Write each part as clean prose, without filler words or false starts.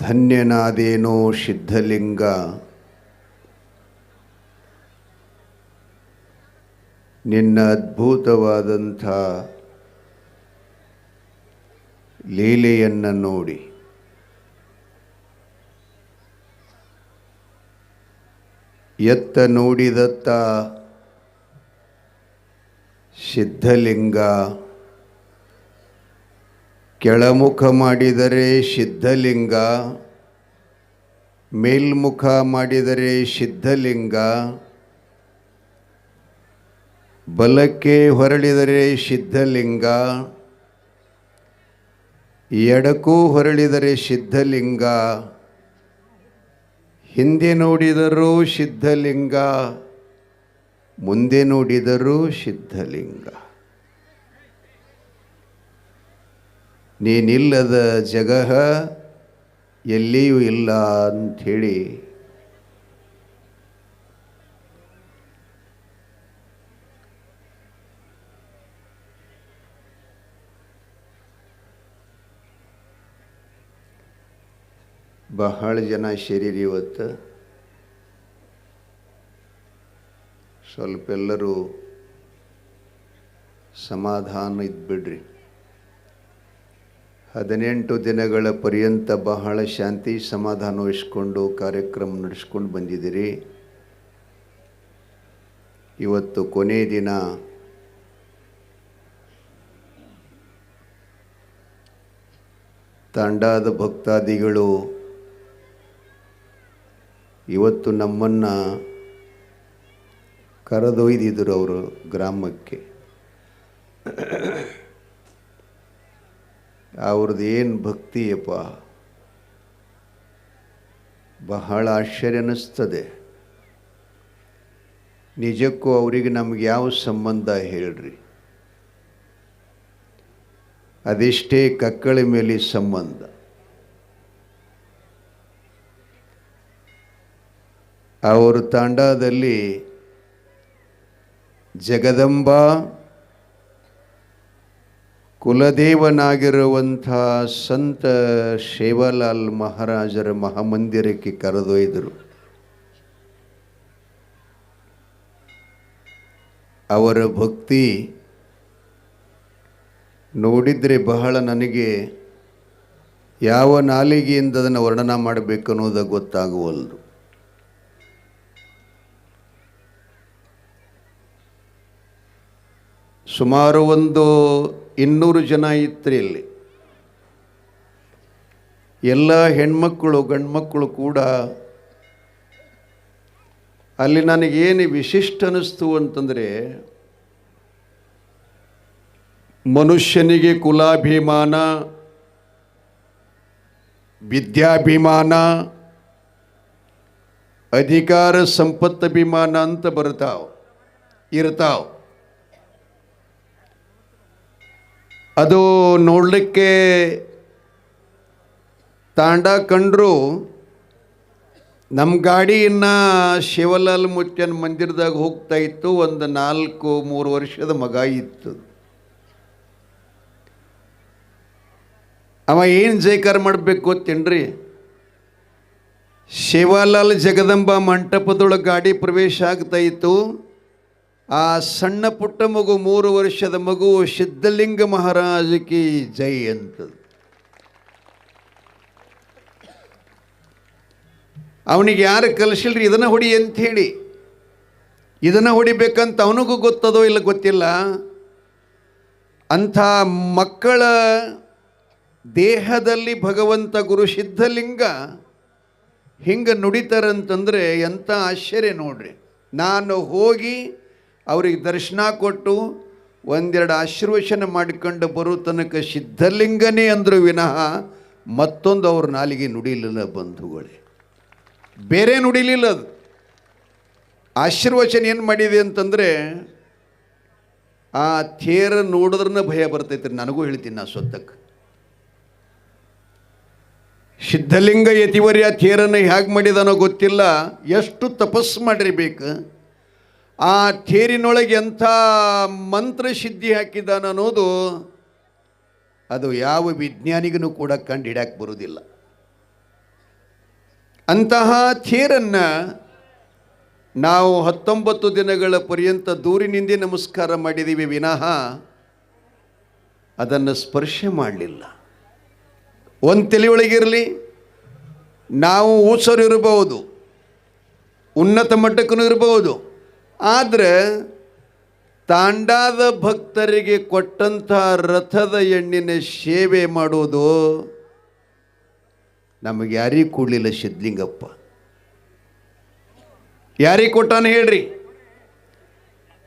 ಧನ್ಯನಾದೇನೋ ಸಿದ್ಧಲಿಂಗ, ನಿನ್ನ ಅದ್ಭುತವಾದಂಥ ಲೀಲೆಯನ್ನು ನೋಡಿ ಎತ್ತ ನೋಡಿದತ್ತ ಸಿದ್ಧಲಿಂಗ, ಕೆಳಮುಖ ಮಾಡಿದರೆ ಸಿದ್ಧಲಿಂಗ, ಮೇಲ್ಮುಖ ಮಾಡಿದರೆ ಸಿದ್ಧಲಿಂಗ, ಬಲಕ್ಕೆ ಹೊರಳಿದರೆ ಸಿದ್ಧಲಿಂಗ, ಎಡಕ್ಕೂ ಹೊರಳಿದರೆ ಸಿದ್ಧಲಿಂಗ, ಹಿಂದೆ ನೋಡಿದರೂ ಸಿದ್ಧಲಿಂಗ, ಮುಂದೆ ನೋಡಿದರೂ ಸಿದ್ಧಲಿಂಗ. ನೀನಿಲ್ಲದ ಜಗಹ ಎಲ್ಲಿಯೂ ಇಲ್ಲ ಅಂಥೇಳಿ ಬಹಳ ಜನ ಸೇರಿರಿ. ಇವತ್ತು ಸ್ವಲ್ಪ ಎಲ್ಲರೂ ಸಮಾಧಾನ ಇದ್ಬಿಡ್ರಿ. 18 ದಿನಗಳ ಪರ್ಯಂತ ಬಹಳ ಶಾಂತಿ ಸಮಾಧಾನ ವಹಿಸ್ಕೊಂಡು ಕಾರ್ಯಕ್ರಮ ನಡೆಸ್ಕೊಂಡು ಬಂದಿದ್ದೀರಿ. ಇವತ್ತು ಕೊನೆ ದಿನ. ತಾಂಡಾದ ಭಕ್ತಾದಿಗಳು ಇವತ್ತು ನಮ್ಮನ್ನು ಕರೆದೊಯ್ದಿದ್ರು ಅವರು ಗ್ರಾಮಕ್ಕೆ. ಅವ್ರದ್ದು ಏನು ಭಕ್ತಿಯಪ್ಪ, ಬಹಳ ಆಶ್ಚರ್ಯ ಅನ್ನಿಸ್ತದೆ. ನಿಜಕ್ಕೂ ಅವರಿಗೆ ನಮ್ಗೆ ಯಾವ ಸಂಬಂಧ ಹೇಳ್ರಿ? ಅದೆಷ್ಟೇ ಕಕ್ಕಳ ಮೇಲೆ ಸಂಬಂಧ. ಅವರ ತಾಂಡಾದಲ್ಲಿ ಜಗದಂಬ ಕುಲದೇವನಾಗಿರುವಂಥ ಸಂತ ಸೇವಾಲಾಲ್ ಮಹಾರಾಜರ ಮಹಾಮಂದಿರಕ್ಕೆ ಕರೆದೊಯ್ದರು. ಅವರ ಭಕ್ತಿ ನೋಡಿದರೆ ಬಹಳ ನನಗೆ ಯಾವ ನಾಲಿಗೆಯಿಂದ ಅದನ್ನು ವರ್ಣನ ಮಾಡಬೇಕು ಅನ್ನೋದು ಗೊತ್ತಾಗುವಲ್ದು. ಸುಮಾರು ಒಂದು 200 ಜನ ಇತ್ತು ಇಲ್ಲಿ. ಎಲ್ಲ ಹೆಣ್ಮಕ್ಕಳು ಗಂಡ್ಮಕ್ಕಳು ಕೂಡ. ಅಲ್ಲಿ ನನಗೇನು ವಿಶಿಷ್ಟ ಅನ್ನಿಸ್ತು ಅಂತಂದರೆ, ಮನುಷ್ಯನಿಗೆ ಕುಲಾಭಿಮಾನ, ವಿದ್ಯಾಭಿಮಾನ, ಅಧಿಕಾರ ಸಂಪತ್ತಭಿಮಾನ ಅಂತ ಇರ್ತಾವ. ಅದು ನೋಡಲಿಕ್ಕೆ ತಾಂಡ ಕಂಡ್ರು. ನಮ್ಮ ಗಾಡಿ ಇನ್ನು ಶಿವಲಾಲ್ ಮುತ್ಯನ ಮಂದಿರದಾಗ ಹೋಗ್ತಾ ಇತ್ತು. ಒಂದು 3 ವರ್ಷದ ಮಗ ಇತ್ತು. ಅವ ಏನು ಜೈಕಾರ ಮಾಡಬೇಕು ಗೊತ್ತೇನ್ರಿ? ಶಿವಲಾಲ್ ಜಗದಂಬ ಮಂಟಪದೊಳಗೆ ಗಾಡಿ ಪ್ರವೇಶ ಆಗ್ತಾ ಇತ್ತು. ಆ ಸಣ್ಣ ಪುಟ್ಟ ಮಗು, 3 ವರ್ಷದ ಮಗು, ಸಿದ್ಧಲಿಂಗ ಮಹಾರಾಜಕಿ ಜೈ ಅಂತದ್ದು. ಅವನಿಗೆ ಯಾರು ಕಲಿಸಿಲ್ರಿ ಇದನ್ನು ಹೊಡಿ ಅಂಥೇಳಿ. ಇದನ್ನು ಹೊಡಿಬೇಕಂತ ಅವನಿಗೂ ಗೊತ್ತದೋ ಇಲ್ಲ ಗೊತ್ತಿಲ್ಲ. ಅಂಥ ಮಕ್ಕಳ ದೇಹದಲ್ಲಿ ಭಗವಂತ ಗುರು ಸಿದ್ಧಲಿಂಗ ಹಿಂಗೆ ನುಡಿತಾರಂತಂದರೆ ಎಂಥ ಆಶ್ಚರ್ಯ ನೋಡ್ರಿ. ನಾನು ಹೋಗಿ ಅವ್ರಿಗೆ ದರ್ಶನ ಕೊಟ್ಟು ಒಂದೆರಡು ಆಶೀರ್ವಚನ ಮಾಡಿಕೊಂಡು ಬರೋ ತನಕ ಸಿದ್ಧಲಿಂಗನೇ ಅಂದರು ವಿನಃ ಮತ್ತೊಂದು ಅವ್ರ ನಾಲಿಗೆ ನುಡಿಲಿಲ್ಲ ಬಂಧುಗಳೇ. ಬೇರೆ ನುಡಿಲಿಲ್ಲ. ಅದು ಆಶೀರ್ವಚನ ಏನು ಮಾಡಿದೆ ಅಂತಂದರೆ, ಆ ಥೇರ ನೋಡಿದ್ರನ್ನ ಭಯ ಬರ್ತೈತ್ರಿ. ನನಗೂ ಹೇಳ್ತೀನಿ ನಾ ಸ್ವತ್ತಕ್ಕೆ. ಸಿದ್ಧಲಿಂಗ ಯತಿವರ್ಯ ಥೇರನ್ನು ಹೇಗೆ ಮಾಡಿದಾನೋ ಗೊತ್ತಿಲ್ಲ. ಎಷ್ಟು ತಪಸ್ಸು ಮಾಡಿರ್ಬೇಕು. ಆ ಥೇರಿನೊಳಗೆ ಎಂಥ ಮಂತ್ರ ಸಿದ್ಧಿ ಹಾಕಿದ್ದಾನ ಅನ್ನೋದು ಅದು ಯಾವ ವಿಜ್ಞಾನಿಗೂ ಕೂಡ ಕಂಡು ಹಿಡ್ಯಾಕೆ ಬರೋದಿಲ್ಲ. ಅಂತಹ ಥೇರನ್ನು ನಾವು 19 ದಿನಗಳ ಪರ್ಯಂತ ದೂರಿನಿಂದ ನಮಸ್ಕಾರ ಮಾಡಿದ್ದೀವಿ ವಿನಃ ಅದನ್ನು ಸ್ಪರ್ಶ ಮಾಡಲಿಲ್ಲ. ಒಂದು ತಲೆಯೊಳಗಿರಲಿ, ನಾವು ಊಸರು ಇರಬಹುದು, ಉನ್ನತ ಮಟ್ಟಕ್ಕೂ ಇರಬಹುದು, ಆದರೆ ತಾಂಡಾದ ಭಕ್ತರಿಗೆ ಕೊಟ್ಟಂಥ ರಥದ ಎಣ್ಣಿನ ಸೇವೆ ಮಾಡೋದು ನಮಗೆ ಯಾರಿಗೆ ಕೊಡಲಿಲ್ಲ ಸಿದ್ಧಲಿಂಗಪ್ಪ. ಯಾರಿಗೆ ಕೊಟ್ಟಾನ ಹೇಳ್ರಿ?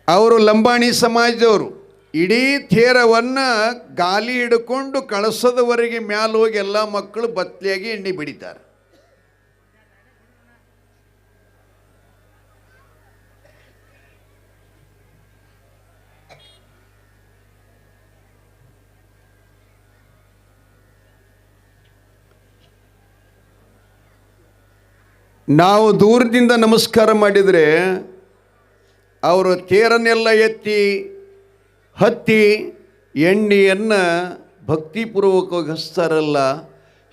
ಅವರು ಲಂಬಾಣಿ ಸಮಾಜದವರು. ಇಡೀ ಥೇರವನ್ನು ಗಾಲಿ ಹಿಡ್ಕೊಂಡು ಕಳಸದವರೆಗೆ ಮ್ಯಾಲ ಹೋಗಿ ಎಲ್ಲ ಮಕ್ಕಳು ಬತ್ಲಿಯಾಗಿ ಎಣ್ಣೆ ಬಿಡಿತಾರೆ. ನಾವು ದೂರದಿಂದ ನಮಸ್ಕಾರ ಮಾಡಿದರೆ ಅವರು ತೇರನ್ನೆಲ್ಲ ಎತ್ತಿ ಹತ್ತಿ ಎಣ್ಣೆಯನ್ನು ಭಕ್ತಿಪೂರ್ವಕವಾಗಿ ಹಚ್ತಾರಲ್ಲ,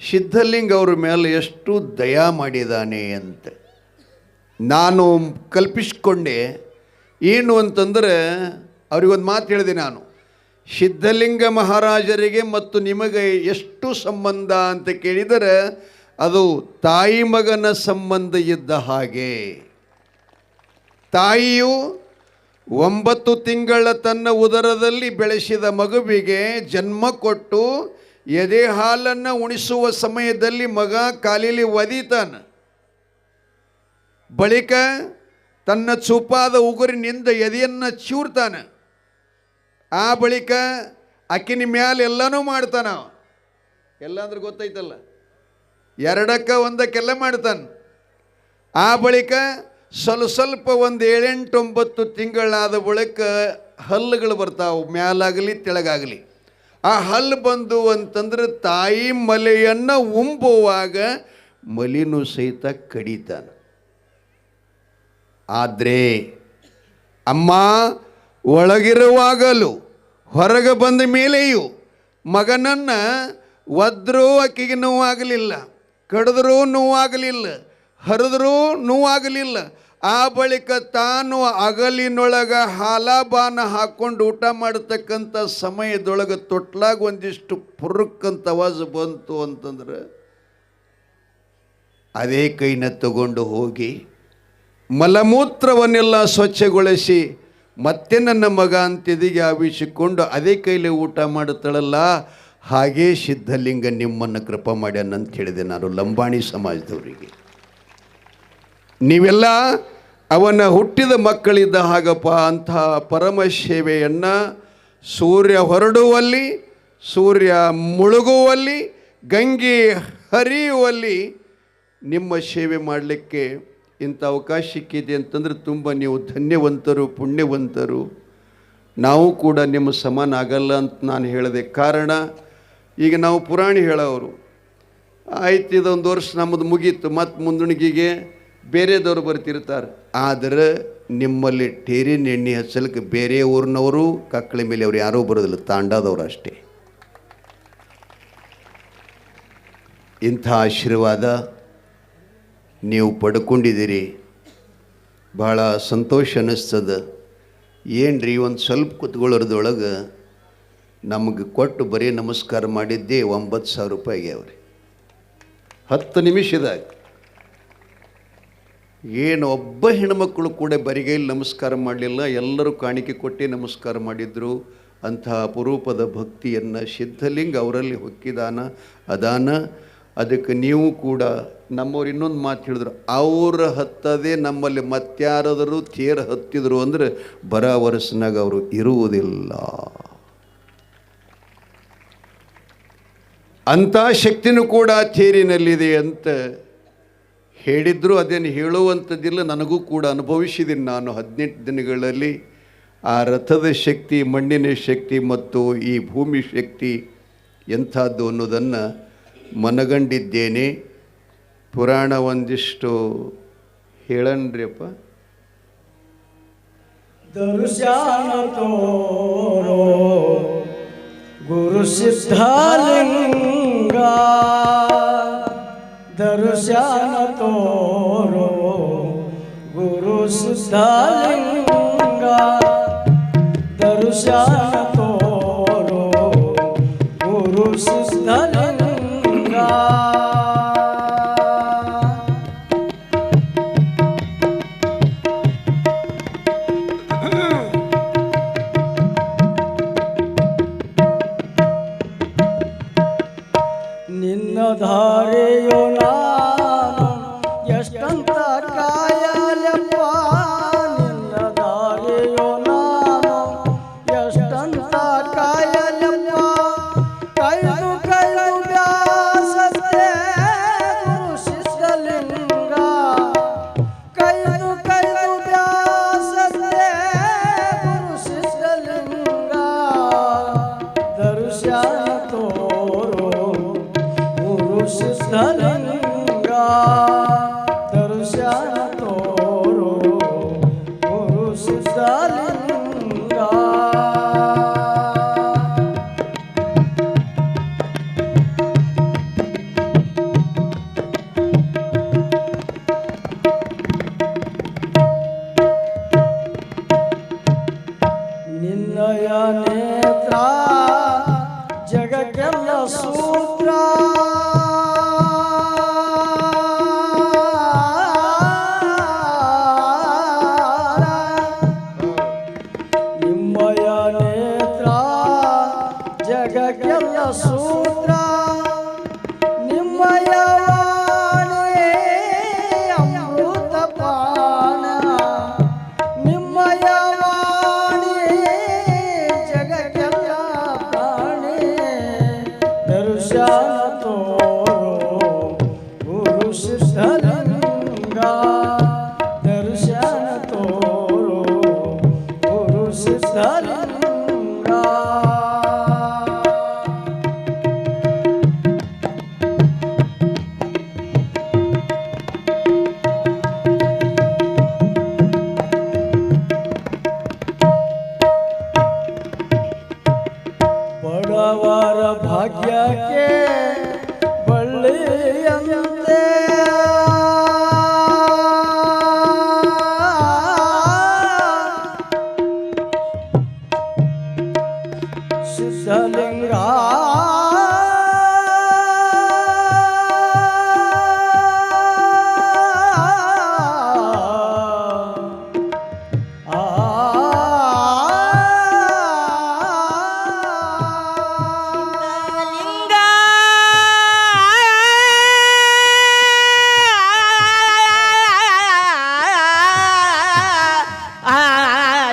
ಸಿದ್ಧಲಿಂಗ ಅವ್ರ ಮೇಲೆ ಎಷ್ಟು ದಯಾ ಮಾಡಿದ್ದಾನೆ ಅಂತ ನಾನು ಕಲ್ಪಿಸ್ಕೊಂಡೆ. ಏನು ಅಂತಂದರೆ ಅವ್ರಿಗೊಂದು ಮಾತು ಹೇಳಿದೆ ನಾನು, ಸಿದ್ಧಲಿಂಗ ಮಹಾರಾಜರಿಗೆ ಮತ್ತು ನಿಮಗೆ ಎಷ್ಟು ಸಂಬಂಧ ಅಂತ ಕೇಳಿದರೆ ಅದು ತಾಯಿ ಮಗನ ಸಂಬಂಧ ಇದ್ದ ಹಾಗೆ. ತಾಯಿಯು 9 ತಿಂಗಳ ತನ್ನ ಉದರದಲ್ಲಿ ಬೆಳೆಸಿದ ಮಗುವಿಗೆ ಜನ್ಮ ಕೊಟ್ಟು ಎದೆ ಹಾಲನ್ನು ಉಣಿಸುವ ಸಮಯದಲ್ಲಿ ಮಗ ಕಾಲಿಲಿ ಒದೀತಾನ. ಬಳಿಕ ತನ್ನ ಚೂಪಾದ ಉಗುರಿನಿಂದ ಎದೆಯನ್ನು ಚೂರ್ತಾನೆ. ಆ ಬಳಿಕ ಅಕ್ಕಿನ ಮ್ಯಾಲೆ ಎಲ್ಲನೂ ಮಾಡ್ತಾನ. ಎಲ್ಲ ಅಂದ್ರೆ ಗೊತ್ತೈತಲ್ಲ, 2ಕ್ಕೆ 1ಕ್ಕೆಲ್ಲ ಮಾಡ್ತಾನೆ. ಆ ಬಳಿಕ ಸ್ವಲ್ಪ ಒಂದು 7-8-9 ತಿಂಗಳಾದ ಬಳಿಕ ಹಲ್ಲುಗಳು ಬರ್ತಾವೆ, ಮ್ಯಾಲಾಗಲಿ ತೆಳಗಾಗಲಿ. ಆ ಹಲ್ಲು ಬಂದು ಅಂತಂದ್ರೆ ತಾಯಿ ಮಲೆಯನ್ನು ಉಂಬುವಾಗ ಮಲಿನೂ ಸಹಿತ ಕಡಿತಾನೆ. ಆದರೆ ಅಮ್ಮ ಒಳಗಿರುವಾಗಲೂ ಹೊರಗೆ ಬಂದ ಮೇಲೆಯೂ ಮಗನನ್ನು ಒದ್ರೂ ಅಕ್ಕಿಗೆ ನೋವಾಗಲಿಲ್ಲ, ಕಡಿದ್ರೂ ನೋವಾಗಲಿಲ್ಲ, ಹರಿದ್ರೂ ನೋವಾಗಲಿಲ್ಲ. ಆ ಬಳಿಕ ತಾನು ಅಗಲಿನೊಳಗೆ ಹಾಲಾಬಾನ ಹಾಕ್ಕೊಂಡು ಊಟ ಮಾಡತಕ್ಕಂಥ ಸಮಯದೊಳಗೆ ತೊಟ್ಲಾಗ ಒಂದಿಷ್ಟು ಪುರುಕ್ಕಂತ ಆವಾಜ್ ಬಂತು ಅಂತಂದ್ರೆ ಅದೇ ಕೈನ ತಗೊಂಡು ಹೋಗಿ ಮಲಮೂತ್ರವನ್ನೆಲ್ಲ ಸ್ವಚ್ಛಗೊಳಿಸಿ ಮತ್ತೆ ನನ್ನ ಮಗ ಅಂತಿದಿಗೆ ಆವಿಸಿಕೊಂಡು ಅದೇ ಕೈಲಿ ಊಟ ಮಾಡುತ್ತಾಳಲ್ಲ, ಹಾಗೇ ಸಿದ್ಧಲಿಂಗ ನಿಮ್ಮನ್ನು ಕೃಪಾ ಮಾಡ್ಯಾನಂತ ಹೇಳಿದೆ ನಾನು ಲಂಬಾಣಿ ಸಮಾಜದವರಿಗೆ. ನೀವೆಲ್ಲ ಅವನ ಹುಟ್ಟಿದ ಮಕ್ಕಳಿದ್ದ ಹಾಗಪ್ಪ. ಅಂಥ ಪರಮ ಸೇವೆಯನ್ನು ಸೂರ್ಯ ಹೊರಡುವಲ್ಲಿ, ಸೂರ್ಯ ಮುಳುಗುವಲ್ಲಿ, ಗಂಗೆ ಹರಿಯುವಲ್ಲಿ ನಿಮ್ಮ ಸೇವೆ ಮಾಡಲಿಕ್ಕೆ ಇಂಥ ಅವಕಾಶ ಸಿಕ್ಕಿದೆ ಅಂತಂದರೆ ತುಂಬ ನೀವು ಧನ್ಯವಂತರು, ಪುಣ್ಯವಂತರು. ನಾವು ಕೂಡ ನಿಮ್ಮ ಸಮಾನ ಆಗಲ್ಲ ಅಂತ ನಾನು ಹೇಳಿದೆ. ಕಾರಣ ಈಗ ನಾವು ಪುರಾಣಿ ಹೇಳೋರು, ಆಯ್ತು ಇದೊಂದು ವರ್ಷ ನಮ್ಮದು ಮುಗೀತು, ಮತ್ತು ಮುಂದಣಿಗೆಗೆ ಬೇರೆದವರು ಬರ್ತಿರ್ತಾರೆ. ಆದರೆ ನಿಮ್ಮಲ್ಲಿ ಟೇರಿನ ಎಣ್ಣೆ ಹಚ್ಚಲಿಕ್ಕೆ ಬೇರೆ ಊರಿನವರು ಕಕ್ಕಳ ಮೇಲೆ ಅವ್ರು ಯಾರೂ ಬರೋದಿಲ್ಲ, ತಾಂಡಾದವರು ಅಷ್ಟೇ. ಇಂಥ ಆಶೀರ್ವಾದ ನೀವು ಪಡ್ಕೊಂಡಿದ್ದೀರಿ, ಭಾಳ ಸಂತೋಷ ಅನ್ನಿಸ್ತದೆ. ಏನ್ರಿ ಒಂದು ಸ್ವಲ್ಪ ಕುತ್ಕೊಳ್ಳೋದ್ರೊಳಗೆ ನಮಗೆ ಕೊಟ್ಟು ಬರೀ ನಮಸ್ಕಾರ ಮಾಡಿದ್ದೇ 9,000 ರೂಪಾಯಿ ಆಗ್ಯಾವ್ರಿ 10 ನಿಮಿಷದಾಗ. ಏನು ಒಬ್ಬ ಹೆಣ್ಮಕ್ಕಳು ಕೂಡ ಬರಿಗೈಲಿ ನಮಸ್ಕಾರ ಮಾಡಲಿಲ್ಲ, ಎಲ್ಲರೂ ಕಾಣಿಕೆ ಕೊಟ್ಟೇ ನಮಸ್ಕಾರ ಮಾಡಿದರು. ಅಂತಹ ಅಪರೂಪದ ಭಕ್ತಿಯನ್ನು ಸಿದ್ಧಲಿಂಗ ಅವರಲ್ಲಿ ಹೊಕ್ಕಿದಾನ ಅದಾನ. ಅದಕ್ಕೆ ನೀವು ಕೂಡ ನಮ್ಮವ್ರು ಇನ್ನೊಂದು ಮಾತು ಹೇಳಿದ್ರು, ಅವ್ರು ಹತ್ತದೇ ನಮ್ಮಲ್ಲಿ ಮತ್ತಾರಾದರೂ ತೇರು ಹತ್ತಿದ್ರು ಅಂದರೆ ಬರೋ ವರ್ಷನಾಗ ಅವರು ಇರುವುದಿಲ್ಲ. ಅಂಥ ಶಕ್ತಿನೂ ಕೂಡ ತೇರಿನಲ್ಲಿದೆ ಅಂತ ಹೇಳಿದ್ರು. ಅದೇನು ಹೇಳುವಂಥದ್ದಿಲ್ಲ, ನನಗೂ ಕೂಡ ಅನುಭವಿಸಿದ್ದೀನಿ ನಾನು 18 ದಿನಗಳಲ್ಲಿ. ಆ ರಥದ ಶಕ್ತಿ, ಮಣ್ಣಿನ ಶಕ್ತಿ ಮತ್ತು ಈ ಭೂಮಿ ಶಕ್ತಿ ಎಂಥದ್ದು ಅನ್ನೋದನ್ನು ಮನಗಂಡಿದ್ದೇನೆ. ಪುರಾಣ ಒಂದಿಷ್ಟು ಹೇಳನ್ರಿಯಪ್ಪ. ದರ್ಶನ ತೋರೋ ಗುರು ಸಿದ್ಧಲಿಂಗ, ದರ್ಶನ ದರ್ಶನ ತೋರೋ ಗುರು ಸಿದ್ಧಲಿಂಗ ದರ್ಶನ ತೋರೋ ಗುರು ಸಿದ್ಧಲಿಂಗ ನಿನ್ನ ಧಾರೆಯೋ ನಾನು ಎಷ್ಟಂತ ಕಾಯಲಪ್ಪ ನಿನ್ನ ಧಾರೆಯೋ ನಾನು ಎಷ್ಟಂತ ಕಾಯಲಪ್ಪ ಕೈದು ಕೈದು ವ್ಯಾಸತೆ ಗುರು ಸಿದ್ಧಲಿಂಗ ಕೈದು ಕೈದು ವ್ಯಾಸತೆ ಗುರು ಸಿದ್ಧಲಿಂಗ ದರ್ಶನ ತೋರೋ ಗುರು ಸಿದ್ಧಲಿಂಗ ದರ್ಶನ ತೋರೋ ಗುರು ಸಿದ್ಧಲಿಂಗ ನಿನ್ನಯ ನೇತ್ರ ಜಗಕ್ಕೆಲ್ಲ ಸೂತ್ರ ನಿಮ್ಮಯ ನೇತ್ರ ಜಗಕ್ಕೆಲ್ಲ ಸೂತ್ರ ನಿಮ್ಮಯ ವಾಣಿ ಅಮೃತ ಪಾನ ನಿಮ್ಮಯ ವಾಣಿ ಜಗಕ್ಕೆಲ್ಲ ಪ್ರಾಣಿ ದರ್ಶನ ತೋರೋ ಗುರು ಸಿದ್ಧಲಿಂಗ ದರ್ಶನ ತೋರೋ ಗುರು ಸಿದ್ಧಲಿಂಗ ಬಡವರ ಭಾಗ್ಯಕ್ಕೆ ಬಳ್ಳಿಯಂತೆ ಸಿದ್ಧಲಿಂಗ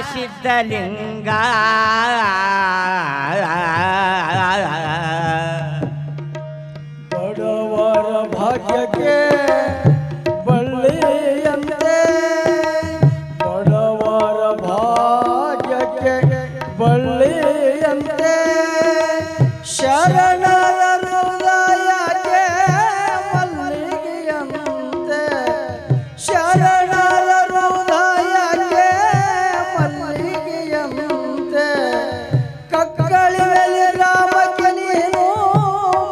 ಸಿದ್ಧಲಿಂಗ ಬಡವರ ಭಾಗ್ಯಕ್ಕೆ ಬಳ್ಳಿಯಂತೆ ಬಡವರ ಭಾಗ್ಯಕ್ಕೆ ಬಳ್ಳಿಯಂತೆ ಶರಣರ ಹೃದಯಕ್ಕೆ ಮಲ್ಲಿಗೆಯಂತೆ ಶರಣರ ಹೃದಯಕ್ಕೆ ಮಲ್ಲಿಗೆಯಂತೆ ಕಕ್ಕಳಿಯಲ್ಲಿ ರಾಮಕ್ಕೆ ನೀನು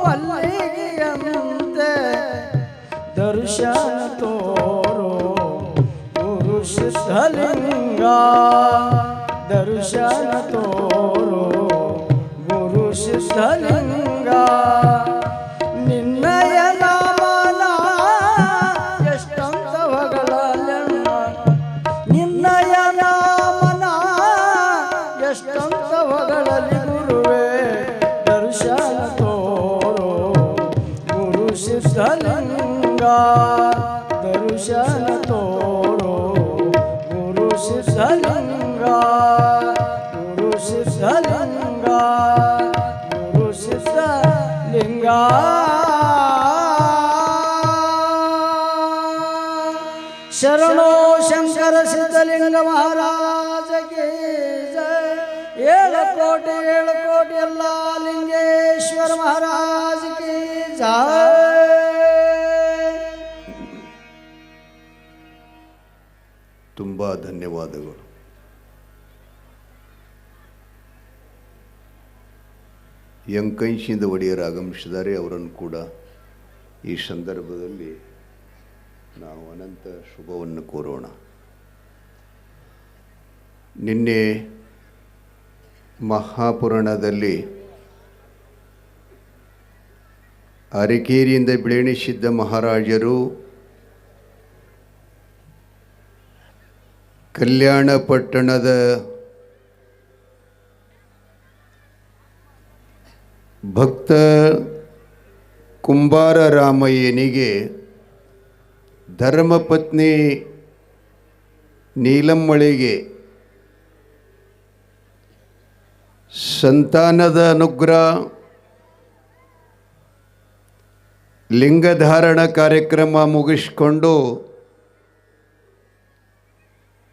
ಮಲ್ಲಿಗೆಯಂತೆ ದರ್ಶನ ತೋರೋ ಗುರು ಸಿದ್ಧಲಿಂಗ ದರ್ಶನ ತೋರೋ ಗುರು ಸಿದ್ಧಲಿಂಗ ನಿನ್ನಯ ನಾಮನ ಎಷ್ಟಂತ ಹೊಗಳಲೆನ್ನ ನಿನ್ನಯ ನಾಮನ ಎಷ್ಟಂತ ಹೊಗಳಲಿ ಗುರುವೇ ದರ್ಶನ ತೋರೋ ಗುರು ಸಿದ್ಧಲಿಂಗ ದರ್ಶನ ತೋರೋ ಗುರು ಸಿದ್ಧಲಿಂಗ ಗುರು ಸಿದ್ಧಲಿಂಗ ಗುರು ಸಿದ್ಧಲಿಂಗ ಶರಣೋ ಶಂಕರ ಸಿದ್ಧಲಿಂಗ ಮಹಾರಾಜ ಕಿ ಜಯ ಏಳು ಕೋಟಿ ಎಲ್ಲ ಲಿಂಗೇಶ್ವರ ಮಹಾರಾಜ ಕಿ ಜಯ ತುಂಬ ಧನ್ಯವಾದಗಳು. ಯಂಕೈಶಿಂದ ಒಡೆಯರು ಆಗಮಿಸಿದ್ದಾರೆ. ಅವರನ್ನು ಕೂಡ ಈ ಸಂದರ್ಭದಲ್ಲಿ ನಾವು ಅನಂತ ಶುಭವನ್ನು ಕೋರೋಣ. ನಿನ್ನೆ ಮಹಾಪುರಾಣದಲ್ಲಿ ಅರಕೇರಿಯಿಂದ ಬಿಳೇಣಿಸಿದ್ದ ಮಹಾರಾಜರು ಕಲ್ಯಾಣ ಪಟ್ಟಣದ ಭಕ್ತ ಕುಂಬಾರ ರಾಮಯ್ಯನಿಗೆ ಧರ್ಮಪತ್ನಿ ನೀಲಮ್ಮಳಿಗೆ ಸಂತಾನದ ಅನುಗ್ರಹ, ಲಿಂಗಧಾರಣ ಕಾರ್ಯಕ್ರಮ ಮುಗಿಸ್ಕೊಂಡು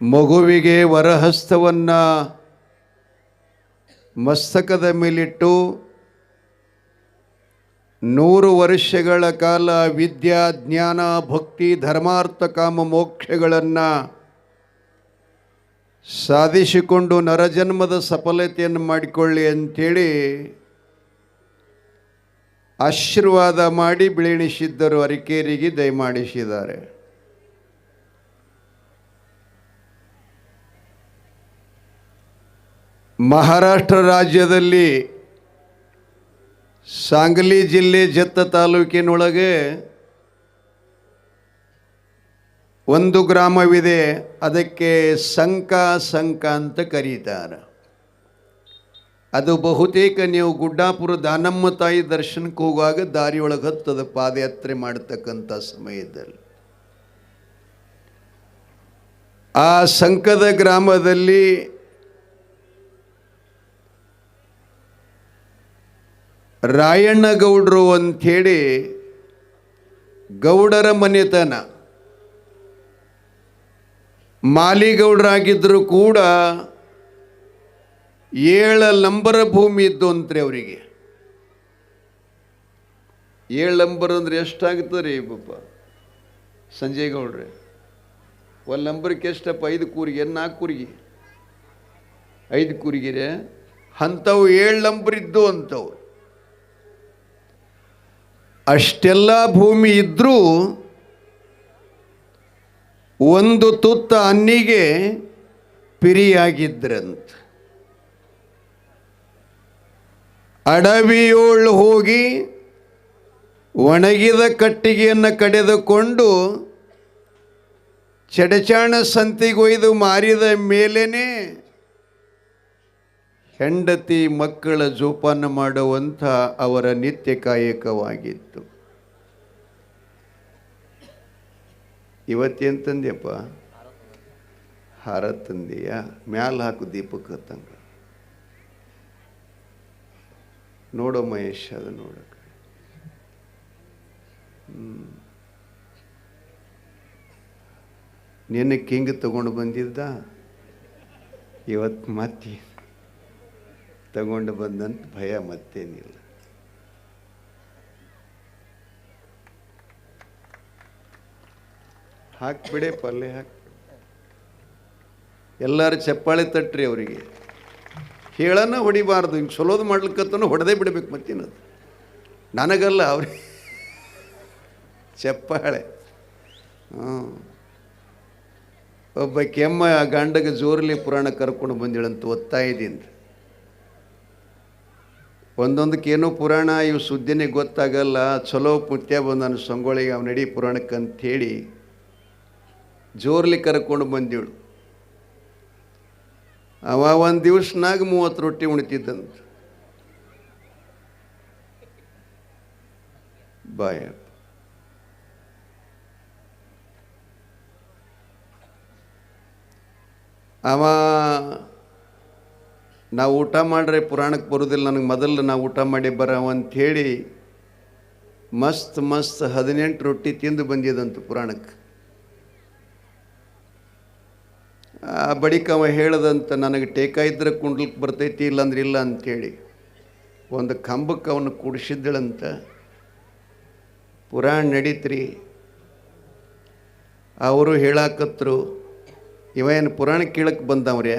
ಮಗುವಿಗೆ ವರಹಸ್ತವನ್ನು ಮಸ್ತಕದ ಮೇಲಿಟ್ಟು 100 ವರ್ಷಗಳ ಕಾಲ ವಿದ್ಯಾ ಜ್ಞಾನ ಭಕ್ತಿ ಧರ್ಮಾರ್ಥ ಕಾಮ ಮೋಕ್ಷಗಳನ್ನು ಸಾಧಿಸಿಕೊಂಡು ನರಜನ್ಮದ ಸಫಲತೆಯನ್ನು ಮಾಡಿಕೊಳ್ಳಿ ಅಂಥೇಳಿ ಆಶೀರ್ವಾದ ಮಾಡಿ ಬಿಳೇಣಿಸಿದ್ದರು. ಅರಕೇರಿಗೆ ದಯಮಾಡಿಸಿದ್ದಾರೆ. ಮಹಾರಾಷ್ಟ್ರ ರಾಜ್ಯದಲ್ಲಿ ಸಾಂಗ್ಲಿ ಜಿಲ್ಲೆ ಜತ್ತ ತಾಲೂಕಿನೊಳಗೆ ಒಂದು ಗ್ರಾಮವಿದೆ. ಅದಕ್ಕೆ ಸಂಕ ಅಂತ ಕರೀತಾರೆ. ಅದು ಬಹುತೇಕ ನೀವು ಗುಡ್ಡಾಪುರ ದಾನಮ್ಮ ತಾಯಿ ದರ್ಶನಕ್ಕೆ ಹೋಗುವಾಗ ದಾರಿಯೊಳಗೆ ಹತ್ತದ ಪಾದಯಾತ್ರೆ ಮಾಡತಕ್ಕಂಥ ಸಮಯದಲ್ಲಿ. ಆ ಸಂಕದ ಗ್ರಾಮದಲ್ಲಿ ರಾಯಣ್ಣ ಗೌಡರು ಅಂಥೇಳಿ ಗೌಡರ ಮನೆತನ, ಮಾಲಿಗೌಡರಾಗಿದ್ದರೂ ಕೂಡ 7 ಲಂಬರ ಭೂಮಿ ಇದ್ದು ಅಂತ್ರಿ ಅವರಿಗೆ. 7 ಲಂಬರ್ ಅಂದರೆ ಎಷ್ಟಾಗ್ತದೆ ರೀ ಪಾಪ ಸಂಜಯ್ ಗೌಡ್ರೆ? 1 ಲಂಬರ್ಗೆ ಎಷ್ಟಪ್ಪ? 5 ಕೂರಿಗೆ, 4 ಕೂರಿಗೆ, 5 ಕೂರಿಗೆರೆ ಅಂಥವು 7 ಲಂಬರ್ ಇದ್ದು ಅಂಥವು. ಅಷ್ಟೆಲ್ಲ ಭೂಮಿ ಇದ್ದರೂ ಒಂದು ತುತ್ತ ಅನ್ನಿಗೆ ಪಿರಿಯಾಗಿದ್ರಂತ. ಅಡವಿಯೋಳು ಹೋಗಿ ಒಣಗಿದ ಕಟ್ಟಿಗೆಯನ್ನು ಕಡೆದುಕೊಂಡು ಚಡಚಾಣ ಸಂತಿಗೊಯ್ದು ಮಾರಿದ ಮೇಲೇನೆ ಹೆಂಡತಿ ಮಕ್ಕಳ ಜೋಪಾನ ಮಾಡುವಂಥ ಅವರ ನಿತ್ಯ ಕಾಯಕವಾಗಿತ್ತು. ಇವತ್ತೇನು ತಂದೆಯಪ್ಪ? ಹಾರ ತಂದೆಯ? ಮ್ಯಾಲ ಹಾಕು ದೀಪಕ್ಕೆ ತಂಗ. ನೋಡೋ ಮಹೇಶ್, ಅದು ನೋಡಕ್ಕೆ ನಿನ್ನೆ ಕಿಂಗ್ ತಗೊಂಡು ಬಂದಿದ್ದ, ಇವತ್ತು ಮತ್ತೆ ತಗೊಂಡು ಬಂದಂತ ಭಯ ಮತ್ತೇನಿಲ್ಲ. ಹಾಕ್ಬಿಡೆ ಪಲ್ಲೆ ಹಾಕಿ. ಎಲ್ಲರೂ ಚಪ್ಪಾಳೆ ತಟ್ರಿ ಅವರಿಗೆ. ಹೇಳನ ಹೊಡಿಬಾರ್ದು, ಹಿಂಗೆ ಚಲೋದು ಮಾಡ್ಲಿಕ್ಕತ್ತನೂ ಹೊಡೆದೇ ಬಿಡ್ಬೇಕು. ಮತ್ತೇನದು ನನಗಲ್ಲ, ಅವ್ರಿಗೆ ಚಪ್ಪಾಳೆ. ಒಬ್ಬ ಕೆಮ್ಮ ಗಂಡಗೆ ಜೋರ್ಲಿ ಪುರಾಣ ಕರ್ಕೊಂಡು ಬಂದಿಳಂತ ಒತ್ತಾಯದಿಂದ. ಒಂದೊಂದಕ್ಕೇನೋ ಪುರಾಣ ಇವು ಸುದ್ದಿನೇ ಗೊತ್ತಾಗಲ್ಲ. ಚಲೋ ಪುತ್ಯ ಬಂದನು ಸಂಗೊಳಿಗೆ, ಅವ್ನು ನಡಿ ಪುರಾಣಕ್ಕೆ ಅಂಥೇಳಿ ಜೋರ್ಲಿ ಕರ್ಕೊಂಡು ಬಂದಿಳು. ಅವ ಒಂದು ದಿವಸನಾಗ 30 ರೊಟ್ಟಿ ಉಣ್ತಿದ್ದಂತ. ಬಾಯ ಅವ ನಾವು ಊಟ ಮಾಡ್ರೆ ಪುರಾಣಕ್ಕೆ ಬರೋದಿಲ್ಲ, ನನಗೆ ಮೊದಲು ನಾವು ಊಟ ಮಾಡಿ ಬರವ ಅಂಥೇಳಿ ಮಸ್ತ್ 18 ರೊಟ್ಟಿ ತಿಂದು ಬಂದಿದಂತ ಪುರಾಣಕ್ಕೆ. ಬಳಿಕ ಅವ ಹೇಳದಂತ, ನನಗೆ ಟೇಕ ಇದ್ರೆ ಕುಂಡ್ಲಿಕ್ಕೆ ಬರ್ತೈತಿ, ಇಲ್ಲಾಂದ್ರೆ ಇಲ್ಲ ಅಂಥೇಳಿ ಒಂದು ಕಂಬಕ್ಕೆ ಅವನು ಕೂಡಿಸಿದ್ದಳಂತ. ಪುರಾಣ ನಡೀತ್ರಿ. ಅವರು ಹೇಳಾಕತ್ರು, ಇವ ಏನು ಪುರಾಣ ಕೇಳಕ್ಕೆ ಬಂದವ್ರೆ?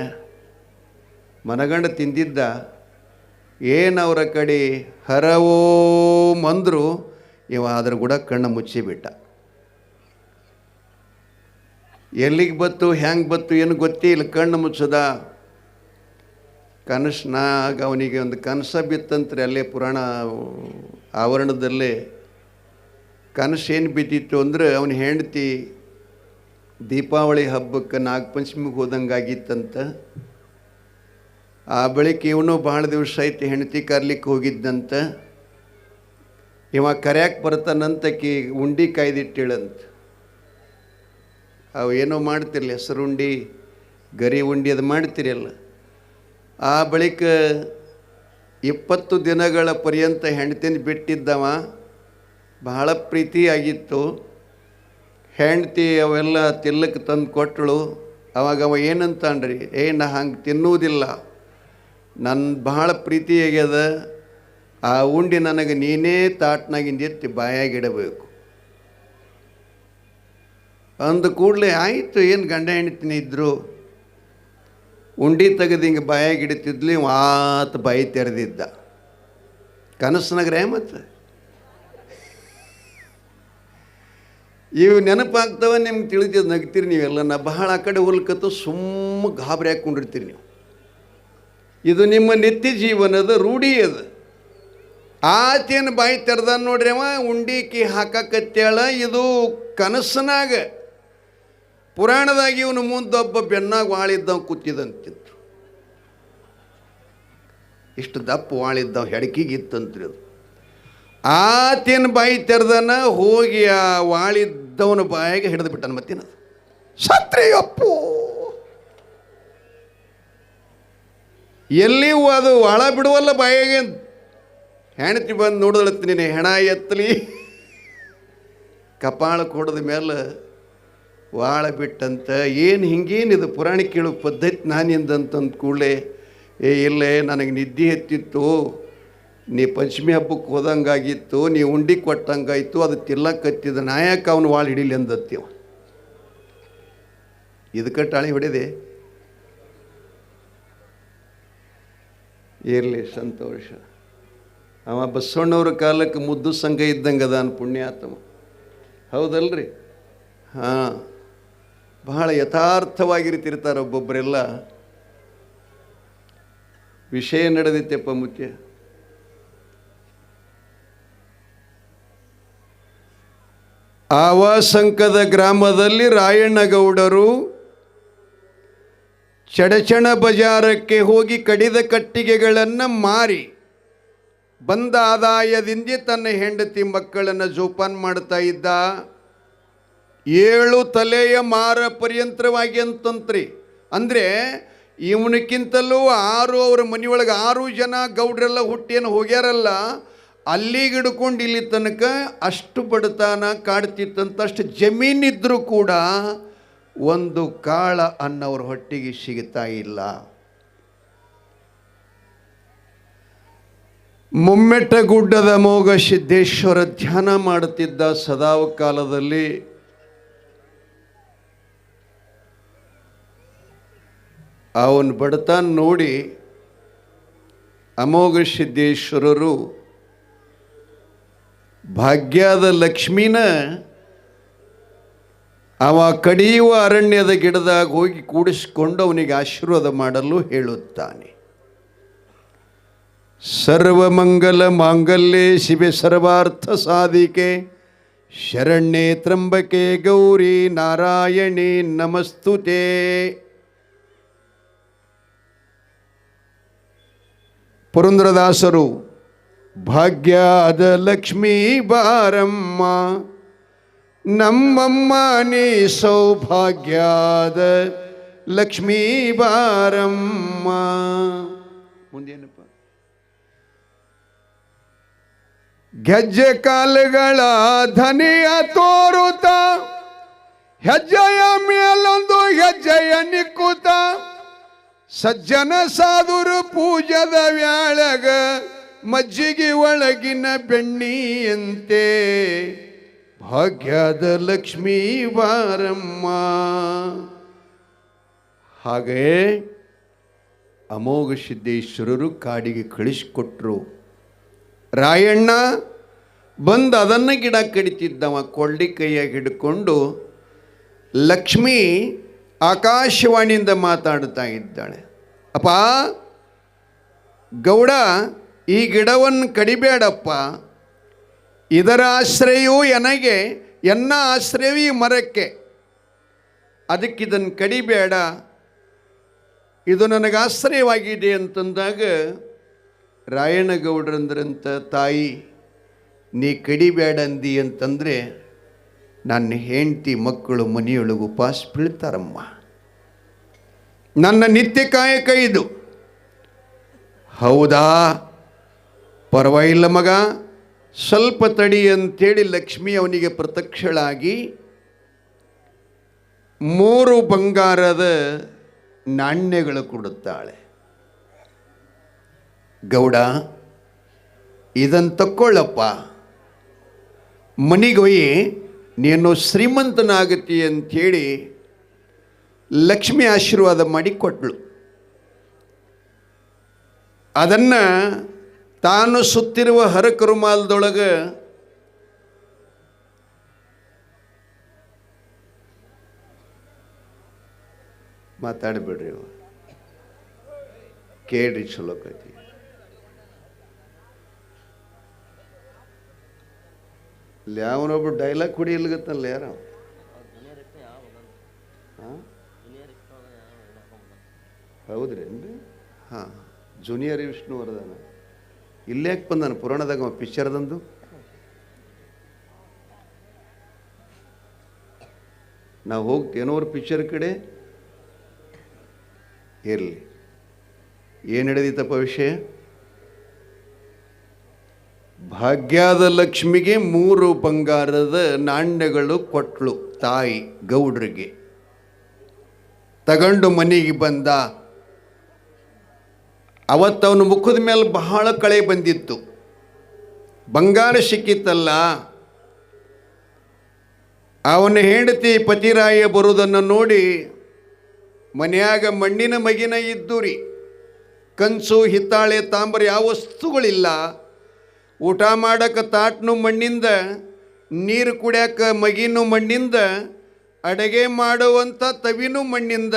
ಮನಗಂಡ ತಿಂದಿದ್ದ. ಏನು ಅವರ ಕಡೆ ಹರವೋಮ್ ಅಂದರು, ಇವ ಅದ್ರ ಕೂಡ ಕಣ್ಣು ಮುಚ್ಚಿಬಿಟ್ಟ. ಎಲ್ಲಿಗೆ ಬತ್ತು ಹ್ಯಾಂಗೆ ಬತ್ತು ಏನು ಗೊತ್ತೇ ಇಲ್ಲ. ಕಣ್ಣು ಮುಚ್ಚದ ಕನಸ್ನಾಗ ಅವನಿಗೆ ಒಂದು ಕನಸ ಬಿತ್ತಂತ್ರಿ. ಅಲ್ಲೇ ಪುರಾಣ ಆವರಣದಲ್ಲೇ ಕನಸು ಏನು ಬಿದ್ದಿತ್ತು ಅಂದರೆ ಅವನ ಹೆಂಡತಿ ದೀಪಾವಳಿ ಹಬ್ಬಕ್ಕೆ ನಾಗಪಂಚಮಿಗೆ ಹೋದಂಗಾಗಿತ್ತಂತ. ಆ ಬಳಿಕ ಇವನು ಭಾಳ ದಿವಸ ಐತಿ ಹೆಂಡತಿ ಕರ್ಲಿಕ್ಕೆ ಹೋಗಿದ್ದಂತ. ಇವ ಕರ್ಯಾಕೆ ಬರ್ತಾನಂತಕಿ ಉಂಡಿ ಕಾಯ್ದಿಟ್ಟಿಳಂತ. ಅವು ಏನೋ ಮಾಡ್ತಿರಲಿ, ಹೆಸರುಂಡಿ ಗರಿ ಉಂಡಿ ಅದು ಮಾಡ್ತಿರಲ್ಲ. ಆ ಬಳಿಕ 20 ದಿನಗಳ ಪರ್ಯಂತ ಹೆಂಡತಿನ ಬಿಟ್ಟಿದ್ದವ. ಬಹಳ ಪ್ರೀತಿಯಾಗಿತ್ತು. ಹೆಂಡ್ತಿ ಅವೆಲ್ಲ ತಿಲ್ಲಕ್ಕೆ ತಂದು ಕೊಟ್ಟಳು. ಅವಾಗ ಅವ ಏನಂತಾನ್ರಿ, ನಾ ಹಂಗೆ ತಿನ್ನುವುದಿಲ್ಲ, ನನ್ನ ಭಾಳ ಪ್ರೀತಿ ಆಗ್ಯದ, ಆ ಉಂಡಿ ನನಗೆ ನೀನೇ ತಾಟ್ನಾಗಿಂದ ಎತ್ತಿ ಬಾಯಾಗಿಡಬೇಕು ಅಂದ ಕೂಡಲೇ ಆಯಿತು. ಏನು ಗಂಡ ಹೆಂಡ್ತಿನಿ ಇದ್ದರು. ಉಂಡಿ ತೆಗೆದು ಹಿಂಗೆ ಬಾಯಾಗಿಡ್ತಿದ್ಲಿ, ಆತ ಬಾಯಿ ತೆರೆದಿದ್ದ. ಕನಸ್ನಾಗ್ರೆ ಮತ್ತು ಇವು ನೆನಪಾಗ್ತವೆ. ನಿಮ್ಗೆ ತಿಳಿದಿದ್ದು ನಗ್ತೀರಿ ನೀವೆಲ್ಲ. ನಾ ಬಹಳ ಆ ಕಡೆ ಹೊಲ್ಕತ್ತು ಸುಮ್ಮ ಗಾಬರಿ ಹಾಕ್ಕೊಂಡಿರ್ತೀರಿ ನೀವು. ಇದು ನಿಮ್ಮ ನಿತ್ಯ ಜೀವನದ ರೂಢಿ ಅದು. ಆತೇನು ಬಾಯಿ ತೆರೆದ ನೋಡ್ರಿ ಅವ ಉಂಡಿಕಿ ಹಾಕಕತ್ತೇಳ. ಇದು ಕನಸನಾಗ ಪುರಾಣದಾಗ ಇವನು ಮುಂದೊಬ್ಬ ಬೆನ್ನಾಗ ವಾಳಿದ್ದವ ಕೂತಿದಂತಿದ್ರು. ಇಷ್ಟು ದಪ್ಪ ವಾಳಿದ್ದವ ಹೆಡಕಿಗಿತ್ತಂತ್ರಿ ಅದು. ಆತೇನು ಬಾಯಿ ತೆರೆದನ ಹೋಗಿ ಆ ವಾಳಿದ್ದವನ ಬಾಯಿಗೆ ಹಿಡಿದು ಬಿಟ್ಟನ. ಮತ್ತೇನದು ಸತ್ರಿ ಅಪ್ಪು ಎಲ್ಲಿಯೂ ಅದು ಒಳ ಬಿಡುವಲ್ಲ ಬಾಯಿಗೆ. ಹೆಂಡತಿ ಬಂದು ನೋಡಿದಳತ್ತೀನಿ, ಹೆಣ ಎತ್ತಲಿ ಕಪಾಳ ಕೊಡದ ಮೇಲೆ ವಾಳ ಬಿಟ್ಟಂತ. ಏನು ಹಿಂಗೇನಿದು ಪುರಾಣ ಕೇಳೋ ಪದ್ಧತಿ ನಾನಿಂದಂತಂದು ಕೂಡಲೇ ಇಲ್ಲೇ ನನಗೆ ನಿದ್ದೆ ಎತ್ತಿತ್ತು, ನೀ ಪಂಚಮಿ ಹಬ್ಬಕ್ಕೆ ಹೋದಂಗಾಗಿತ್ತು, ನೀ ಉಂಡಿ ಕೊಟ್ಟಂಗಾಯ್ತು, ಅದು ತಿಲ್ಲಕ್ಕತ್ತಿದ್ದ, ನಾಯಕ ಅವನು ವಾಳ ಹಿಡೀಲಿ ಅಂದತ್ತೀವ. ಇದಕ್ಕೆ ಟಾಳಿ ಹೊಡೆದೆ. ಇರಲಿ ಸಂತೋಷ. ಅವ ಬಸವಣ್ಣವ್ರ ಕಾಲಕ್ಕೆ ಮುದ್ದು ಸಂಘ ಇದ್ದಂಗೆ ಅದಾನ ಪುಣ್ಯಾತ್ಮ. ಹೌದಲ್ರಿ? ಹಾಂ, ಬಹಳ ಯಥಾರ್ಥವಾಗಿರ್ತಿರ್ತಾರೆ ಒಬ್ಬೊಬ್ಬರೆಲ್ಲ. ವಿಷಯ ನಡೆದಿತ್ತೆಪ್ಪ ಮುಖ್ಯ. ಆವಾಸಂಕದ ಗ್ರಾಮದಲ್ಲಿ ರಾಯಣ್ಣಗೌಡರು ಚಡಚಣ ಬಜಾರಕ್ಕೆ ಹೋಗಿ ಕಡಿದ ಕಟ್ಟಿಗೆಗಳನ್ನು ಮಾರಿ ಬಂದ ಆದಾಯದಿಂದ ತನ್ನ ಹೆಂಡತಿ ಮಕ್ಕಳನ್ನು ಜೋಪಾನ ಮಾಡ್ತಾ ಇದ್ದ. 7 ತಲೆಯ ಮಾರ ಪರ್ಯಂತರವಾಗಿ ಅಂತಂತ್ರಿ. ಅಂದರೆ ಇವನಕ್ಕಿಂತಲೂ 6 ಅವ್ರ ಮನೆಯೊಳಗೆ 6 ಜನ ಗೌಡ್ರೆಲ್ಲ ಹುಟ್ಟೇನು ಹೋಗ್ಯಾರಲ್ಲ, ಅಲ್ಲಿಗೆ ಹಿಡ್ಕೊಂಡು ಇಲ್ಲಿ ತನಕ ಅಷ್ಟು ಬಡತನ ಕಾಡ್ತಿತ್ತಂತ. ಅಷ್ಟು ಜಮೀನಿದ್ರೂ ಕೂಡ ಒಂದು ಕಾಳ ಅನ್ನವ್ರ ಹೊಟ್ಟಿಗೆ ಸಿಗ್ತಾ ಇಲ್ಲ. ಮುಮ್ಮೆಟ್ಟಗುಡ್ಡದ ಮೋಗ ಸಿದ್ದೇಶ್ವರ ಧ್ಯಾನ ಮಾಡುತ್ತಿದ್ದ ಸದಾವ ಕಾಲದಲ್ಲಿ ಅವನ ಬಡತನ ನೋಡಿ ಅಮೋಘ ಸಿದ್ದೇಶ್ವರರು ಭಾಗ್ಯದ ಲಕ್ಷ್ಮೀನ ಅವ ಕಡಿಯುವ ಅರಣ್ಯದ ಗಿಡದಾಗ ಹೋಗಿ ಕೂಡಿಸಿಕೊಂಡು ಅವನಿಗೆ ಆಶೀರ್ವಾದ ಮಾಡಲು ಹೇಳುತ್ತಾನೆ. ಸರ್ವಮಂಗಲ ಮಾಂಗಲ್ಯೆ ಶಿವೆ ಸರ್ವಾರ್ಥ ಸಾಧಿಕೆ ಶರಣ್ಯೆ ತ್ರಂಬಕೆ ಗೌರಿ ನಾರಾಯಣಿ ನಮಸ್ತುತೆ. ಪುರಂದರದಾಸರು ಭಾಗ್ಯದ ಲಕ್ಷ್ಮೀ ಬಾರಮ್ಮ ನಮ್ಮಮ್ಮ ನೀ ಸೌಭಾಗ್ಯದ ಲಕ್ಷ್ಮೀ ಬಾರಮ್ಮ. ಮುಂದೇನಪ್ಪ? ಗೆಜ್ಜೆ ಕಾಲುಗಳ ಧನಿಯ ತೋರುತ್ತ ಹೆಜ್ಜೆಯ ಮೇಲೊಂದು ಹೆಜ್ಜೆಯ ನಿಕ್ಕುತ್ತ ಸಜ್ಜನ ಸಾಧುರು ಪೂಜದ ವ್ಯಾಳಗ ಮಜ್ಜಿಗೆ ಒಳಗಿನ ಬೆಣ್ಣಿಯಂತೆ ಭಾಗ್ಯದ ಲಕ್ಷ್ಮೀ ಬಾರಮ್ಮ. ಹಾಗೇ ಅಮೋಘ ಸಿದ್ದೇಶ್ವರರು ಕಾಡಿಗೆ ಕಳಿಸಿಕೊಟ್ರು. ರಾಯಣ್ಣ ಬಂದು ಅದನ್ನು ಗಿಡ ಕಡಿತಿದ್ದವ ಕೊಳ್ಳಿ ಕೈಯಾಗಿ ಹಿಡ್ಕೊಂಡು ಲಕ್ಷ್ಮಿ ಆಕಾಶವಾಣಿಯಿಂದ ಮಾತಾಡ್ತಾ ಇದ್ದಾಳೆ. ಅಪ್ಪ ಗೌಡ, ಈ ಗಿಡವನ್ನು ಕಡಿಬೇಡಪ್ಪ, ಇದರ ಆಶ್ರಯವೂ ನನಗೆ, ಎನ್ನ ಆಶ್ರಯವೂ ಈ ಮರಕ್ಕೆ, ಅದಕ್ಕಿದನ್ನು ಕಡಿಬೇಡ, ಇದು ನನಗೆ ಆಶ್ರಯವಾಗಿದೆ ಅಂತಂದಾಗ ರಾಯಣಗೌಡ್ರಂದ್ರಂತ ತಾಯಿ ನೀ ಕಡಿಬೇಡ ಅಂದಿ ಅಂತಂದರೆ ನನ್ನ ಹೆಂಡತಿ ಮಕ್ಕಳು ಮನೆಯೊಳಗೆ ಉಪವಾಸ ಬೀಳ್ತಾರಮ್ಮ, ನನ್ನ ನಿತ್ಯ ಕಾಯಕ ಇದು. ಹೌದಾ, ಪರವಾಗಿಲ್ಲ ಮಗ, ಸ್ವಲ್ಪ ತಡಿ ಅಂತೇಳಿ ಲಕ್ಷ್ಮಿ ಅವನಿಗೆ ಪ್ರತ್ಯಕ್ಷಳಾಗಿ 3 ಬಂಗಾರದ ನಾಣ್ಯಗಳು ಕೊಡುತ್ತಾಳೆ. ಗೌಡ, ಇದನ್ನು ತಕ್ಕೊಳ್ಳಪ್ಪ, ಮನೆಗೊಯ್ಯಿ, ನೀನು ಶ್ರೀಮಂತನಾಗತಿ ಅಂಥೇಳಿ ಲಕ್ಷ್ಮಿ ಆಶೀರ್ವಾದ ಮಾಡಿ ಕೊಟ್ಟಳು. ಅದನ್ನು ತಾನು ಸುತ್ತಿರುವ ಹರಕ ರುಮಾಲದೊಳಗೆ ಮಾತಾಡಬೇಡ್ರಿ, ಕೇಳ್ರಿ, ಚಲೋ ಕೈತಿ. ಇಲ್ಲಿ ಯಾವನೊಬ್ಬ ಡೈಲಾಗ್ ಕುಡಿ ಇಲ್ಗತ್ತಲ್ಲ, ಯಾರ ಹೌದ್ರೇನ್ರಿ? ಹಾಂ, ಜೂನಿಯರ್ ವಿಷ್ಣುವರ್ಧನ ಇಲ್ಲೇ ಯಾಕೆ ಬಂದಾನ ಪುರಾಣದಾಗ ಪಿಕ್ಚರ್ದಂದು? ನಾವು ಹೋಗ್ತೇನೋರು ಪಿಕ್ಚರ್ ಕಡೆ ಇರಲಿ. ಏನು ಹಿಡಿದಿತ್ತಪ್ಪ ವಿಷಯ? ಭಾಗ್ಯದ ಲಕ್ಷ್ಮಿಗೆ 3 ಬಂಗಾರದ ನಾಣ್ಯಗಳು ಕೊಟ್ಲು ತಾಯಿ ಗೌಡ್ರಿಗೆ. ತಗೊಂಡು ಮನೆಗೆ ಬಂದ. ಅವತ್ತವನ ಮುಖದ ಮೇಲೆ ಬಹಳ ಕಳೆ ಬಂದಿತ್ತು. ಬಂಗಾರ ಸಿಕ್ಕಿತ್ತಲ್ಲ. ಅವನ ಹೆಂಡತಿ ಪತಿರಾಯ ಬರುವುದನ್ನು ನೋಡಿ ಮನೆಯಾಗ ಮಣ್ಣಿನ ಮಗಿನ ಇದ್ದು ರೀ, ಕಂಚು ಹಿತ್ತಾಳೆ ತಾಂಬರ ಯಾವ ವಸ್ತುಗಳಿಲ್ಲ. ಊಟ ಮಾಡಕ್ಕೆ ತಾಟ್ನು ಮಣ್ಣಿಂದ, ನೀರು ಕುಡಿಯೋಕೆ ಮಗಿನೂ ಮಣ್ಣಿಂದ, ಅಡುಗೆ ಮಾಡುವಂಥ ತವಿನೂ ಮಣ್ಣಿಂದ,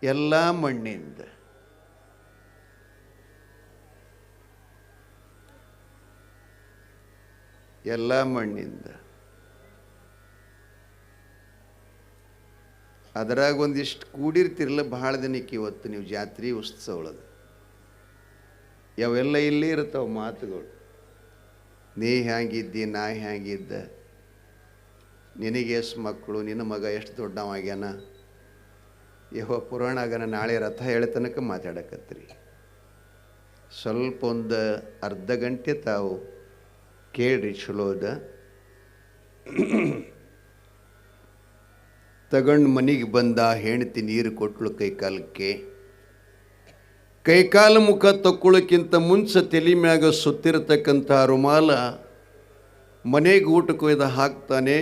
ಎಲ್ಲ ಮಣ್ಣಿಂದ. ಎಲ್ಲ ಮಣ್ಣಿಂದ. ಅದರಾಗ ಒಂದಿಷ್ಟು ಕೂಡಿರ್ತಿರಲ್ಲ ಭಾಳ ದಿನಕ್ಕೆ. ಇವತ್ತು ನೀವು ಜಾತ್ರೆ ಉತ್ಸವ ಒಳಗೆ ಯಾವೆಲ್ಲ ಇಲ್ಲೇ ಇರ್ತಾವೆ ಮಾತುಗಳು. ನೀ ಹ್ಯಾಂಗಿದ್ದಿ, ನಾ ಹ್ಯಾಂಗಿದ್ದ, ನಿನಗೆ ಎಷ್ಟು ಮಕ್ಕಳು, ನಿನ್ನ ಮಗ ಎಷ್ಟು ದೊಡ್ಡವಾಗ್ಯಾನ, ಯಹೋ ಪುರಾಣಾಗನ ನಾಳೆ ರಥ ಹೇಳೋ ತನಕ ಮಾತಾಡಕತ್ರಿ. ಸ್ವಲ್ಪ ಒಂದು ಅರ್ಧ ಗಂಟೆ ತಾವು ಕೇಳ್ರಿ, ಚಲೋದ. ತಗೊಂಡು ಮನೆಗೆ ಬಂದ. ಹೆಂಡತಿ ನೀರು ಕೊಟ್ಟಳು ಕೈಕಾಲಕ್ಕೆ. ಕೈಕಾಲು ಮುಖ ತಕ್ಕೊಳ್ಳೋಕ್ಕಿಂತ ಮುಂಚೆ ತಲೆ ಮ್ಯಾಗ ಸುತ್ತಿರತಕ್ಕಂಥ ರುಮಾಲ ಮನೆಗೆ ಊಟಕ್ಕೆ ಒಯ್ದು ಹಾಕ್ತಾನೆ.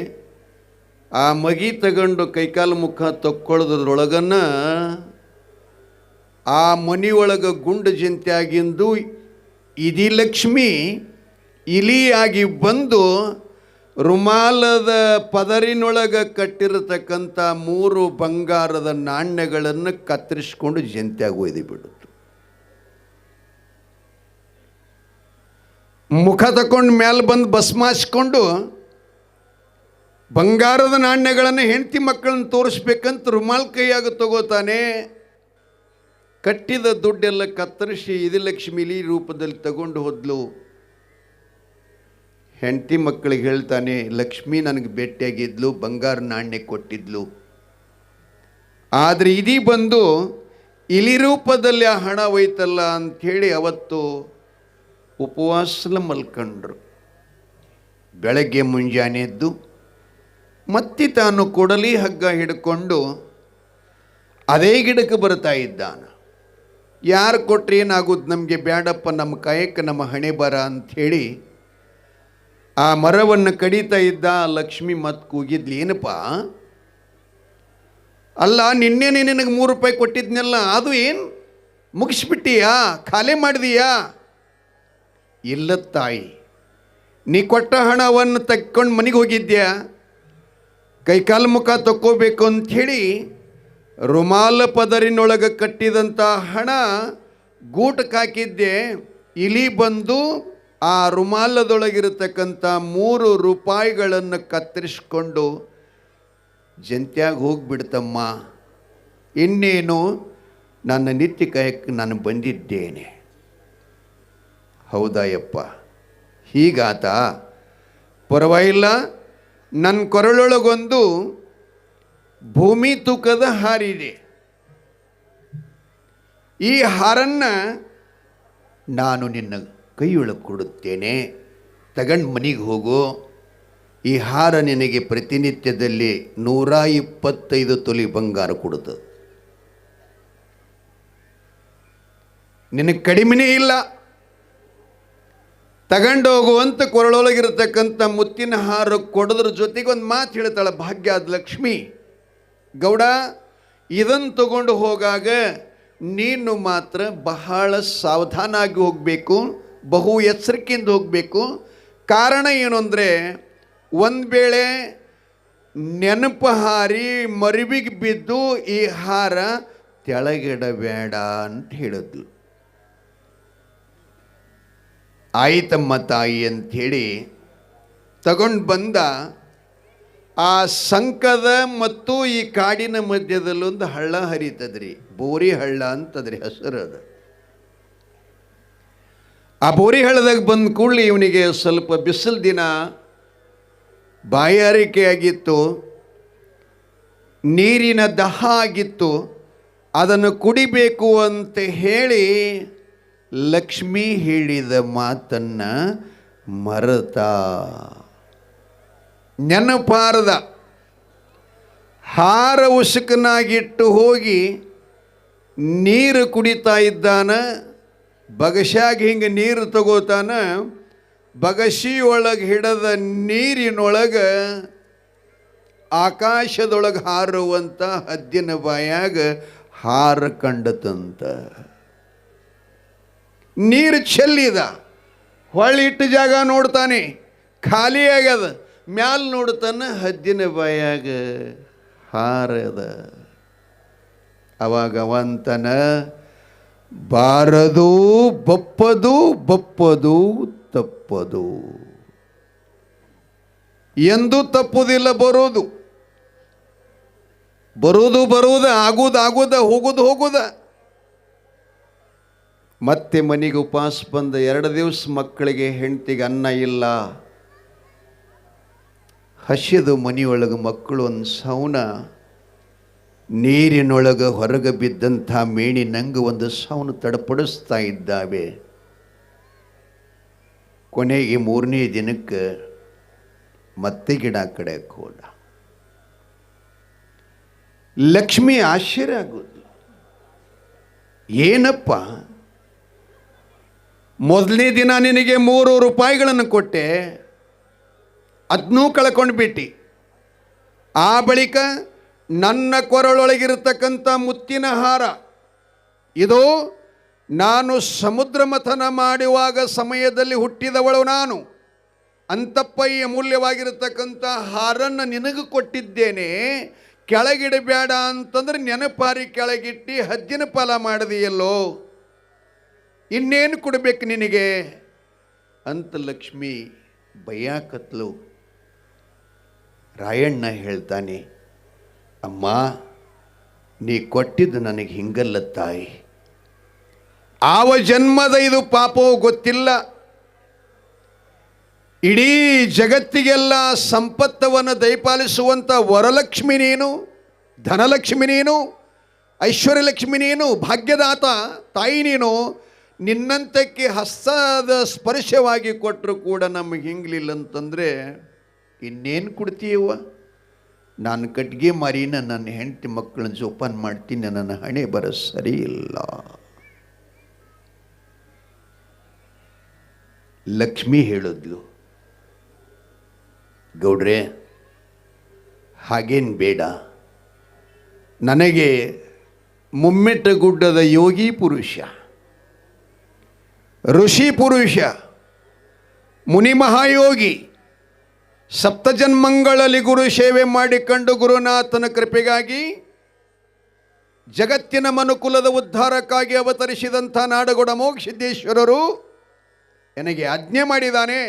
ಆ ಮಗಿ ತಗೊಂಡು ಕೈಕಾಲು ಮುಖ ತಕ್ಕೊಳ್ಳೋದ್ರೊಳಗನ್ನ ಆ ಮನೆಯೊಳಗೆ ಗುಂಡು ಜಂತಿಯಾಗಿಂದು ಇದಿ ಲಕ್ಷ್ಮಿ ಇಲಿಯಾಗಿ ಬಂದು ರುಮಾಲದ ಪದರಿನೊಳಗೆ ಕಟ್ಟಿರತಕ್ಕಂಥ 3 ಬಂಗಾರದ ನಾಣ್ಯಗಳನ್ನು ಕತ್ತರಿಸ್ಕೊಂಡು ಜಂತಿಯಾಗಿ ಒಯ್ದು ಬಿಡುತ್ತು. ಮುಖ ತಕೊಂಡು ಮೇಲೆ ಬಂದು ಭಸ್ಮಾಸ್ಕೊಂಡು ಬಂಗಾರದ ನಾಣ್ಯಗಳನ್ನು ಹೆಂಡತಿ ಮಕ್ಕಳನ್ನು ತೋರಿಸ್ಬೇಕಂತ ರುಮಾಲ್ ಕೈಯಾಗ ತಗೋತಾನೆ. ಕಟ್ಟಿದ ದುಡ್ಡೆಲ್ಲ ಕತ್ತರಿಸಿ ಇದಿ ಲಕ್ಷ್ಮಿ ಇಲಿ ರೂಪದಲ್ಲಿ ತಗೊಂಡು ಹೋದ್ಲು. ಹೆಂಡತಿ ಮಕ್ಕಳಿಗೆ ಹೇಳ್ತಾನೆ, ಲಕ್ಷ್ಮಿ ನನಗೆ ಭೇಟಿಯಾಗಿದ್ಲು, ಬಂಗಾರ ನಾಣ್ಯ ಕೊಟ್ಟಿದ್ಲು. ಆದರೆ ಇದೀ ಬಂದು ಇಲಿ ರೂಪದಲ್ಲಿ ಆ ಹಣ ಒಯ್ತಲ್ಲ ಅಂಥೇಳಿ ಅವತ್ತು ಉಪವಾಸ ಮಲ್ಕೊಂಡ್ರು. ಬೆಳಗ್ಗೆ ಮುಂಜಾನೆ ಎದ್ದು ಮತ್ತೆ ತಾನು ಕೊಡಲಿ ಹಗ್ಗ ಹಿಡ್ಕೊಂಡು ಅದೇ ಗಿಡಕ್ಕೆ ಬರ್ತಾ ಇದ್ದಾನ. ಯಾರು ಕೊಟ್ರೆ ಏನಾಗೋದು, ನಮಗೆ ಬ್ಯಾಡಪ್ಪ, ನಮ್ಮ ಕಾಯಕ್ಕೆ ನಮ್ಮ ಹಣೆ ಬರ ಅಂಥೇಳಿ ಆ ಮರವನ್ನು ಕಡಿತಾ ಇದ್ದ. ಲಕ್ಷ್ಮಿ ಮತ್ತೆ ಕೂಗಿದ್ಲಿ, ಏನಪ್ಪ, ಅಲ್ಲ ನಿನ್ನೆನೆ ನಿನಗೆ 3 ರೂಪಾಯಿ ಕೊಟ್ಟಿದ್ನಲ್ಲ, ಅದು ಏನು ಮುಗಿಸ್ಬಿಟ್ಟೀಯಾ, ಖಾಲಿ ಮಾಡಿದೀಯಾ? ಇಲ್ಲ ತಾಯಿ, ನೀ ಕೊಟ್ಟ ಹಣವನ್ನು ತೆಕ್ಕೊಂಡು ಮನೆಗೆ ಹೋಗಿದ್ಯಾ, ಕೈಕಾಲು ಮುಖ ತಕ್ಕೋಬೇಕು ಅಂಥೇಳಿ ರುಮಾಲ ಪದರಿನೊಳಗೆ ಕಟ್ಟಿದಂಥ ಹಣ ಗೂಟಕ್ಕೆ ಹಾಕಿದ್ದೆ. ಇಲಿ ಬಂದು ಆ ರುಮಾಲದೊಳಗಿರತಕ್ಕಂಥ 3 ರೂಪಾಯಿಗಳನ್ನು ಕತ್ತರಿಸ್ಕೊಂಡು ಜಂತ್ಯಾಗ ಹೋಗಿಬಿಡ್ತಮ್ಮ, ಇನ್ನೇನು ನನ್ನ ನಿತ್ಯ ಕಾಯಕ್ಕೆ ನಾನು ಬಂದಿದ್ದೇನೆ. ಹೌದಾಯಪ್ಪ, ಹೀಗಾತ, ಪರವಾಗಿಲ್ಲ. ನನ್ನ ಕೊರಳೊಳಗೊಂದು ಭೂಮಿ ತೂಕದ ಹಾರಿದೆ. ಈ ಹಾರನ್ನು ನಾನು ನಿನ್ನ ಕೈಯೊಳಗೆ ಕೊಡುತ್ತೇನೆ, ತಗೊಂಡು ಮನೆಗೆ ಹೋಗು. ಈ ಹಾರ ನಿನಗೆ ಪ್ರತಿನಿತ್ಯದಲ್ಲಿ 125 ತೊಲೆ ಬಂಗಾರ ಕೊಡುತ್ತದೆ. ನಿನಗೆ ಕಡಿಮೆನೇ ಇಲ್ಲ. ತಗೊಂಡೋಗುವಂತ ಕೊರಳೊಳಗಿರತಕ್ಕಂಥ ಮುತ್ತಿನ ಹಾರ ಕೊಡೋದ್ರ ಜೊತೆಗೆ ಒಂದು ಮಾತು ಹೇಳ್ತಾಳೆ ಭಾಗ್ಯದ ಲಕ್ಷ್ಮಿ, ಗೌಡ, ಇದನ್ನು ತಗೊಂಡು ಹೋಗಾಗ ನೀನು ಮಾತ್ರ ಬಹಳ ಸಾವಧಾನಾಗಿ ಹೋಗಬೇಕು, ಬಹು ಎಚ್ಚರಿಕೆಯಿಂದ ಹೋಗಬೇಕು. ಕಾರಣ ಏನು ಅಂದರೆ, ಒಂದು ವೇಳೆ ನೆನಪು ಹಾರಿ ಮರುವಿಗೆ ಬಿದ್ದು ಈ ಹಾರ ತೆಳಗಿಡಬೇಡ ಅಂತ ಹೇಳಿದ್ಲು. ಆಯಿತಮ್ಮ ತಾಯಿ ಅಂಥೇಳಿ ತಗೊಂಡು ಬಂದ. ಆ ಸಂಕದ ಮತ್ತು ಈ ಕಾಡಿನ ಮಧ್ಯದಲ್ಲೊಂದು ಹಳ್ಳ ಹರಿತದ್ರಿ, ಬೋರಿ ಹಳ್ಳ ಅಂತದ್ರಿ ಹೆಸರು ಅದು. ಆ ಬೋರಿ ಹಳ್ಳದಾಗ ಬಂದ ಕೂಡಲೇ ಇವನಿಗೆ ಸ್ವಲ್ಪ ಬಿಸಿಲು ದಿನ, ಬಾಯಾರಿಕೆ ಆಗಿತ್ತು, ನೀರಿನ ದಾಹ ಆಗಿತ್ತು. ಅದನ್ನು ಕುಡಿಬೇಕು ಅಂತ ಹೇಳಿ ಲಕ್ಷ್ಮಿ ಹೇಳಿದ ಮಾತನ್ನು ಮರೆತ, ನೆನಪಾರದ. ಹಾರ ಉಸುಕನಾಗಿಟ್ಟು ಹೋಗಿ ನೀರು ಕುಡಿತಾ ಇದ್ದಾನ. ಬಗಶ್ಯಾಗ ಹಿಂಗೆ ನೀರು ತಗೋತಾನ. ಬಗಶಿಯೊಳಗೆ ಹಿಡದ ನೀರಿನೊಳಗೆ ಆಕಾಶದೊಳಗೆ ಹಾರುವಂಥ ಹದ್ದಿನ ಬಾಯಾಗ ಹಾರ ಕಂಡತಂತ. ನೀರು ಚೆಲ್ಲಿದ, ಹೊಳ್ಳಿಟ್ಟು ಜಾಗ ನೋಡ್ತಾನೆ, ಖಾಲಿ ಆಗ್ಯದ. ಮ್ಯಾಲ ನೋಡ್ತಾನೆ, ಹದ್ದಿನ ಬಾಯಾಗ ಹಾರದ. ಅವಾಗ ಅವಂತನ, ಬಾರದು ಬಪ್ಪದು, ಬಪ್ಪದು ತಪ್ಪದು. ಎಂದೂ ತಪ್ಪುದಿಲ್ಲ ಬರೋದು, ಬರುವುದು ಬರುವುದ, ಆಗುದ ಹೋಗುದ. ಮತ್ತೆ ಮನೆಗೆ ಉಪವಾಸ ಬಂದ 2 ದಿವಸ ಮಕ್ಕಳಿಗೆ ಹೆಂಡತಿಗೆ ಅನ್ನ ಇಲ್ಲ. ಹಸಿದು ಮನೆಯೊಳಗೆ ಮಕ್ಕಳು ಒಂದು ಸೌನ, ನೀರಿನೊಳಗೆ ಹೊರಗೆ ಬಿದ್ದಂಥ ಮೇಣಿ ನಂಗೆ ಒಂದು ಸೌನು ತಡಪಡಿಸ್ತಾ ಇದ್ದಾವೆ. ಕೊನೆಗೆ 3ನೇ ದಿನಕ್ಕೆ ಮತ್ತೆ ಗಿಡ ಕಡೆ ಹೋದ. ಲಕ್ಷ್ಮಿ ಆಶ್ಚರ್ಯ ಆಗೋದು, ಏನಪ್ಪ, ಮೊದಲನೇ ದಿನ ನಿನಗೆ 3 ರೂಪಾಯಿಗಳನ್ನು ಕೊಟ್ಟೆ, ಅದನ್ನೂ ಕಳ್ಕೊಂಡು ಬಿಟ್ಟು. ಆ ಬಳಿಕ ನನ್ನ ಕೊರಳೊಳಗಿರತಕ್ಕಂಥ ಮುತ್ತಿನ ಹಾರ, ಇದು ನಾನು ಸಮುದ್ರ ಮಥನ ಮಾಡುವಾಗ ಸಮಯದಲ್ಲಿ ಹುಟ್ಟಿದವಳು ನಾನು. ಅಂತಪ್ಪ ಈ ಅಮೂಲ್ಯವಾಗಿರತಕ್ಕಂಥ ಹಾರನ್ನು ನಿನಗೆ ಕೊಟ್ಟಿದ್ದೇನೆ, ಕೆಳಗಿಡಬೇಡ ಅಂತಂದ್ರೆ ನೆನಪಾರಿ ಕೆಳಗಿಟ್ಟು ಹದ್ದಿನ ಪಾಲ ಮಾಡಿದೆಯಲ್ಲೋ, ಇನ್ನೇನು ಕೊಡಬೇಕು ನಿನಗೆ ಅಂತ ಲಕ್ಷ್ಮಿ ಬಯ್ಯಾಕತ್ಲು. ರಾಯಣ್ಣ ಹೇಳ್ತಾನೆ, ಅಮ್ಮ, ನೀ ಕೊಟ್ಟಿದ್ದು ನನಗೆ ಹಿಂಗಲ್ಲ ತಾಯಿ, ಆವ ಜನ್ಮದ ಇದು ಪಾಪವೋ ಗೊತ್ತಿಲ್ಲ. ಇಡೀ ಜಗತ್ತಿಗೆಲ್ಲ ಸಂಪತ್ತವನ್ನು ದಯಪಾಲಿಸುವಂಥ ವರಲಕ್ಷ್ಮಿ ನೀನು, ಧನಲಕ್ಷ್ಮಿ ನೀನು, ಐಶ್ವರ್ಯಲಕ್ಷ್ಮಿ ನೀನು, ಭಾಗ್ಯದಾತ ತಾಯಿ ನೀನು. ನಿನ್ನಂತಕ್ಕೆ ಹಸ್ತದ ಸ್ಪರ್ಶವಾಗಿ ಕೊಟ್ಟರು ಕೂಡ ನಮಗೆ ಹಿಂಗ್ಲಿಲ್ಲ ಅಂತಂದರೆ ಇನ್ನೇನು ಕೊಡ್ತೀಯವ್ವ? ನಾನು ಕಟ್ಗೆ ಮಾರಿನ ನನ್ನ ಹೆಂಡತಿ ಮಕ್ಕಳನ್ನ ಜೋಪಾನ ಮಾಡ್ತೀನಿ, ನನ್ನ ಹಣೆ ಬರ ಸರಿ ಇಲ್ಲ. ಲಕ್ಷ್ಮಿ ಹೇಳಿದ್ಲು, ಗೌಡ್ರೆ ಹಾಗೇನು ಬೇಡ, ನನಗೆ ಮುಮ್ಮೆಟ್ಟ ಗುಡ್ಡದ ಯೋಗಿ ಪುರುಷ, ಋಷಿ ಪುರುಷ, ಮುನಿ ಮಹಾಯೋಗಿ, ಸಪ್ತಜನ್ಮಗಳಲ್ಲಿ ಗುರು ಸೇವೆ ಮಾಡಿಕೊಂಡು ಗುರುನಾಥನ ಕೃಪೆಗಾಗಿ ಜಗತ್ತಿನ ಮನುಕುಲದ ಉದ್ಧಾರಕ್ಕಾಗಿ ಅವತರಿಸಿದಂಥ ನಾಡಗೌಡ ಮೋಕ್ಷಸಿದ್ದೇಶ್ವರರು ನನಗೆ ಆಜ್ಞೆ ಮಾಡಿದ್ದಾನೆ.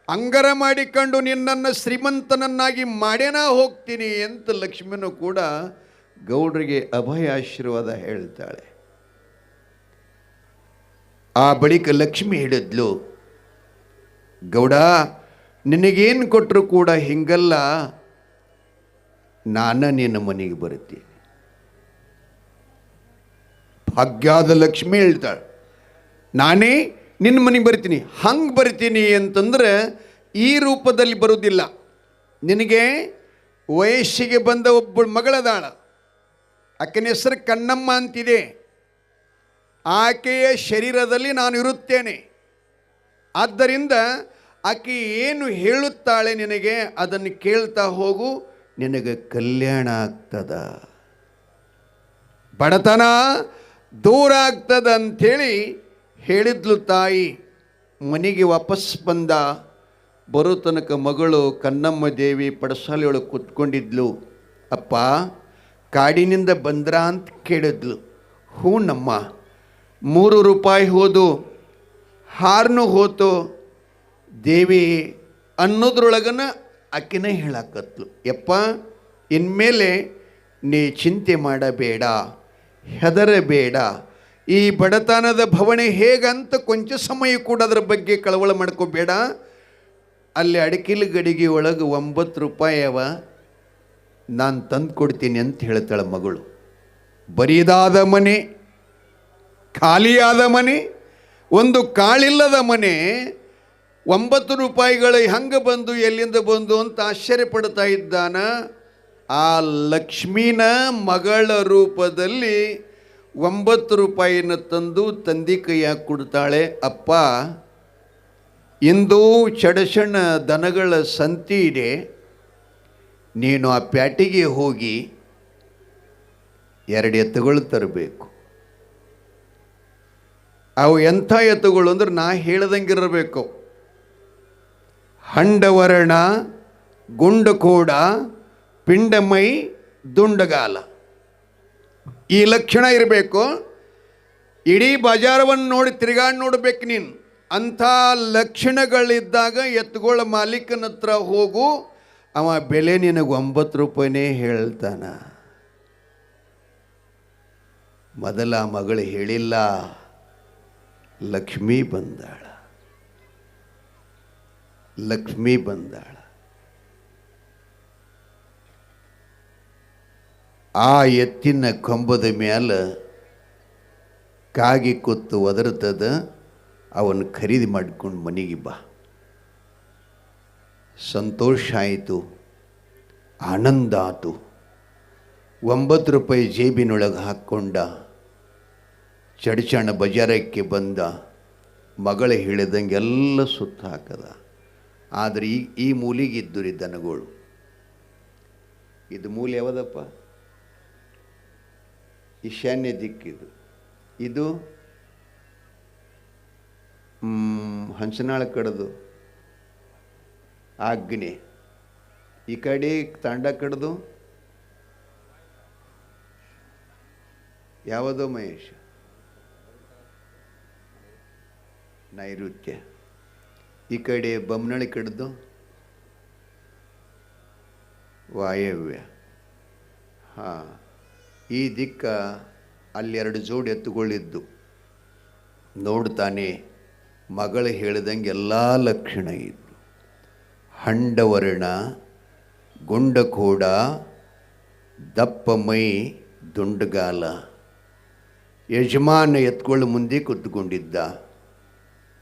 ಅಂಗರ ಮಾಡಿಕೊಂಡು ನಿನ್ನನ್ನು ಶ್ರೀಮಂತನನ್ನಾಗಿ ಮಾಡೇನಾ ಹೋಗ್ತೀನಿ ಅಂತ ಲಕ್ಷ್ಮಿನೂ ಕೂಡ ಗೌಡ್ರಿಗೆ ಅಭಯ ಆಶೀರ್ವಾದ ಹೇಳ್ತಾಳೆ. ಆ ಬಳಿಕ ಲಕ್ಷ್ಮಿ ಹೇಳಿದ್ಲು, ಗೌಡ ನಿನಗೇನು ಕೊಟ್ಟರು ಕೂಡ ಹಿಂಗಲ್ಲ, ನಾನು ನಿನ್ನ ಮನೆಗೆ ಬರ್ತೀನಿ. ಭಾಗ್ಯದ ಲಕ್ಷ್ಮಿ ಹೇಳ್ತಾಳೆ, ನಾನೇ ನಿನ್ನ ಮನೆಗೆ ಬರ್ತೀನಿ. ಹಂಗೆ ಬರ್ತೀನಿ ಅಂತಂದ್ರೆ ಈ ರೂಪದಲ್ಲಿ ಬರುವುದಿಲ್ಲ. ನಿನಗೆ ವಯಸ್ಸಿಗೆ ಬಂದ ಒಬ್ಬಳು ಮಗಳದಾಳ, ಆಕೆನ ಹೆಸರು ಕಣ್ಣಮ್ಮ ಅಂತಿದೆ. ಆಕೆಯ ಶರೀರದಲ್ಲಿ ನಾನು ಇರುತ್ತೇನೆ. ಆದ್ದರಿಂದ ಆಕೆ ಏನು ಹೇಳುತ್ತಾಳೆ ನಿನಗೆ ಅದನ್ನು ಕೇಳ್ತಾ ಹೋಗು, ನಿನಗೆ ಕಲ್ಯಾಣ ಆಗ್ತದ, ಬಡತನ ದೂರ ಆಗ್ತದ ಅಂಥೇಳಿ ಹೇಳಿದ್ಲು ತಾಯಿ. ಮನೆಗೆ ವಾಪಸ್ ಬಂದ. ಬರೋ ತನಕ ಮಗಳು ಕನ್ನಮ್ಮ ದೇವಿ ಪಡಸಾಲೆಯೊಳಗೆ ಕೂತ್ಕೊಂಡಿದ್ಲು. ಅಪ್ಪ ಕಾಡಿನಿಂದ ಬಂದ್ರಾ ಅಂತ ಕೇಳಿದ್ಲು. ಹ್ಞೂ ನಮ್ಮ, 3 ರೂಪಾಯಿ ಹೋದು, ಹಾರನು ಹೋತು ದೇವಿ ಅನ್ನೋದ್ರೊಳಗನ ಆಕಿನ ಹೇಳಾಕತ್ಲು. ಯಪ್ಪ ಇನ್ಮೇಲೆ ನೀ ಚಿಂತೆ ಮಾಡಬೇಡ, ಹೆದರಬೇಡ. ಈ ಬಡತನದ ಭವಣೆ ಹೇಗಂತ ಕೊಂಚ ಸಮಯ ಕೂಡ ಅದರ ಬಗ್ಗೆ ಕಳವಳ ಮಾಡ್ಕೋಬೇಡ. ಅಲ್ಲಿ ಅಡಕಿಲ ಗಡಿಗೆ ಒಳಗೆ 9 ರೂಪಾಯಿ ಅವ, ನಾನು ತಂದು ಕೊಡ್ತೀನಿ ಅಂತ ಹೇಳ್ತಾಳೆ ಮಗಳು. ಬರಿದಾದ ಮನೆ, ಖಾಲಿಯಾದ ಮನೆ, ಒಂದು ಕಾಳಿಲ್ಲದ ಮನೆ, 9 ರೂಪಾಯಿಗಳು ಹೆಂಗೆ ಬಂದು ಎಲ್ಲಿಂದ ಬಂದು ಅಂತ ಆಶ್ಚರ್ಯಪಡ್ತಾ ಇದ್ದಾನ. ಆ ಲಕ್ಷ್ಮೀನ ಮಗಳ ರೂಪದಲ್ಲಿ 9 ರೂಪಾಯಿನ ತಂದು ತಂದಿ ಕೈಯಾಗ ಕೊಡ್ತಾಳೆ. ಅಪ್ಪ ಇಂದು ಚಡಸಣ ದನಗಳ ಸಂತಿ ಇದೆ, ನೀನು ಆ ಪ್ಯಾಟಿಗೆ ಹೋಗಿ 2 ಎತ್ತುಗಳು ತರಬೇಕು. ಅವು ಎಂಥ ಎತ್ತುಗಳು ಅಂದ್ರೆ ನಾ ಹೇಳ್ದಂಗಿರಬೇಕು. ಹಂಡವರ್ಣ, ಗುಂಡಕೋಡ, ಪಿಂಡಮೈ, ದುಂಡಗಾಲ, ಈ ಲಕ್ಷಣ ಇರಬೇಕು. ಇಡೀ ಬಜಾರವನ್ನು ನೋಡಿ ತಿರುಗಾಡಿ ನೋಡ್ಬೇಕು ನೀನು. ಅಂಥ ಲಕ್ಷಣಗಳಿದ್ದಾಗ ಎತ್ತುಗಳ ಮಾಲೀಕನ ಹತ್ರ ಹೋಗು, ಅವ ಬೆಲೆ ನಿನಗೆ 9 ರೂಪಾಯಿನೇ ಹೇಳ್ತಾನ. ಮೊದಲ ಮಗಳು ಹೇಳಿಲ್ಲ, ಲಕ್ಷ್ಮೀ ಬಂದಾಳ. ಲಕ್ಷ್ಮೀ ಬಂದಾಳ. ಆ ಎತ್ತಿನ ಕೊಂಬದ ಮೇಲೆ ಕಾಗಿ ಕೂತು ಒದರ್ತದ. ಅವನು ಖರೀದಿ ಮಾಡಿಕೊಂಡು ಮನೆಗೆ ಬಾ. ಸಂತೋಷ ಆಯಿತು, ಆನಂದ ಆಯಿತು. 9 ರೂಪಾಯಿ ಜೇಬಿನೊಳಗೆ ಹಾಕ್ಕೊಂಡ. ಚಡಚಣ ಬಜಾರಕ್ಕೆ ಬಂದ. ಮಗಳು ಹೇಳಿದಂಗೆ ಎಲ್ಲ ಸುತ್ತ ಹಾಕದ. ಆದರೆ ಈ ಮೂಲಿಗೆ ಇದ್ದು ದನಗಳು. ಇದು ಮೂಲೆ ಯಾವದಪ್ಪ? ಈಶಾನ್ಯ ದಿಕ್ಕಿದು. ಇದು ಹಂಸನಾಳ ಕಡ್ದು ಆಗ್ನೆ. ಈ ಕಡೆ ತಾಂಡ ಕಡ್ದು ಯಾವುದೋ ಮಹೇಶ್ ನೈಋತ್ಯ. ಈ ಕಡೆ ಬೊಮ್ಮನಳ್ಳಿ ಕಡ್ದು ವಾಯವ್ಯ. ಹಾಂ, ಈ ದಿಕ್ಕ ಅಲ್ಲಿ 2 ಜೋಡಿ ಎತ್ತುಗಳಿದ್ದು. ನೋಡ್ತಾನೆ, ಮಗಳು ಹೇಳಿದಂಗೆ ಎಲ್ಲ ಲಕ್ಷಣ ಇದ್ದು. ಹಂಡವರ್ಣ, ಗುಂಡಕೋಡ, ದಪ್ಪ ಮೈ, ದುಂಡಗಾಲ. ಯಜಮಾನ ಎತ್ತುಗಳು ಮುಂದೆ ಕೂತ್ಕೊಂಡಿದ್ದ.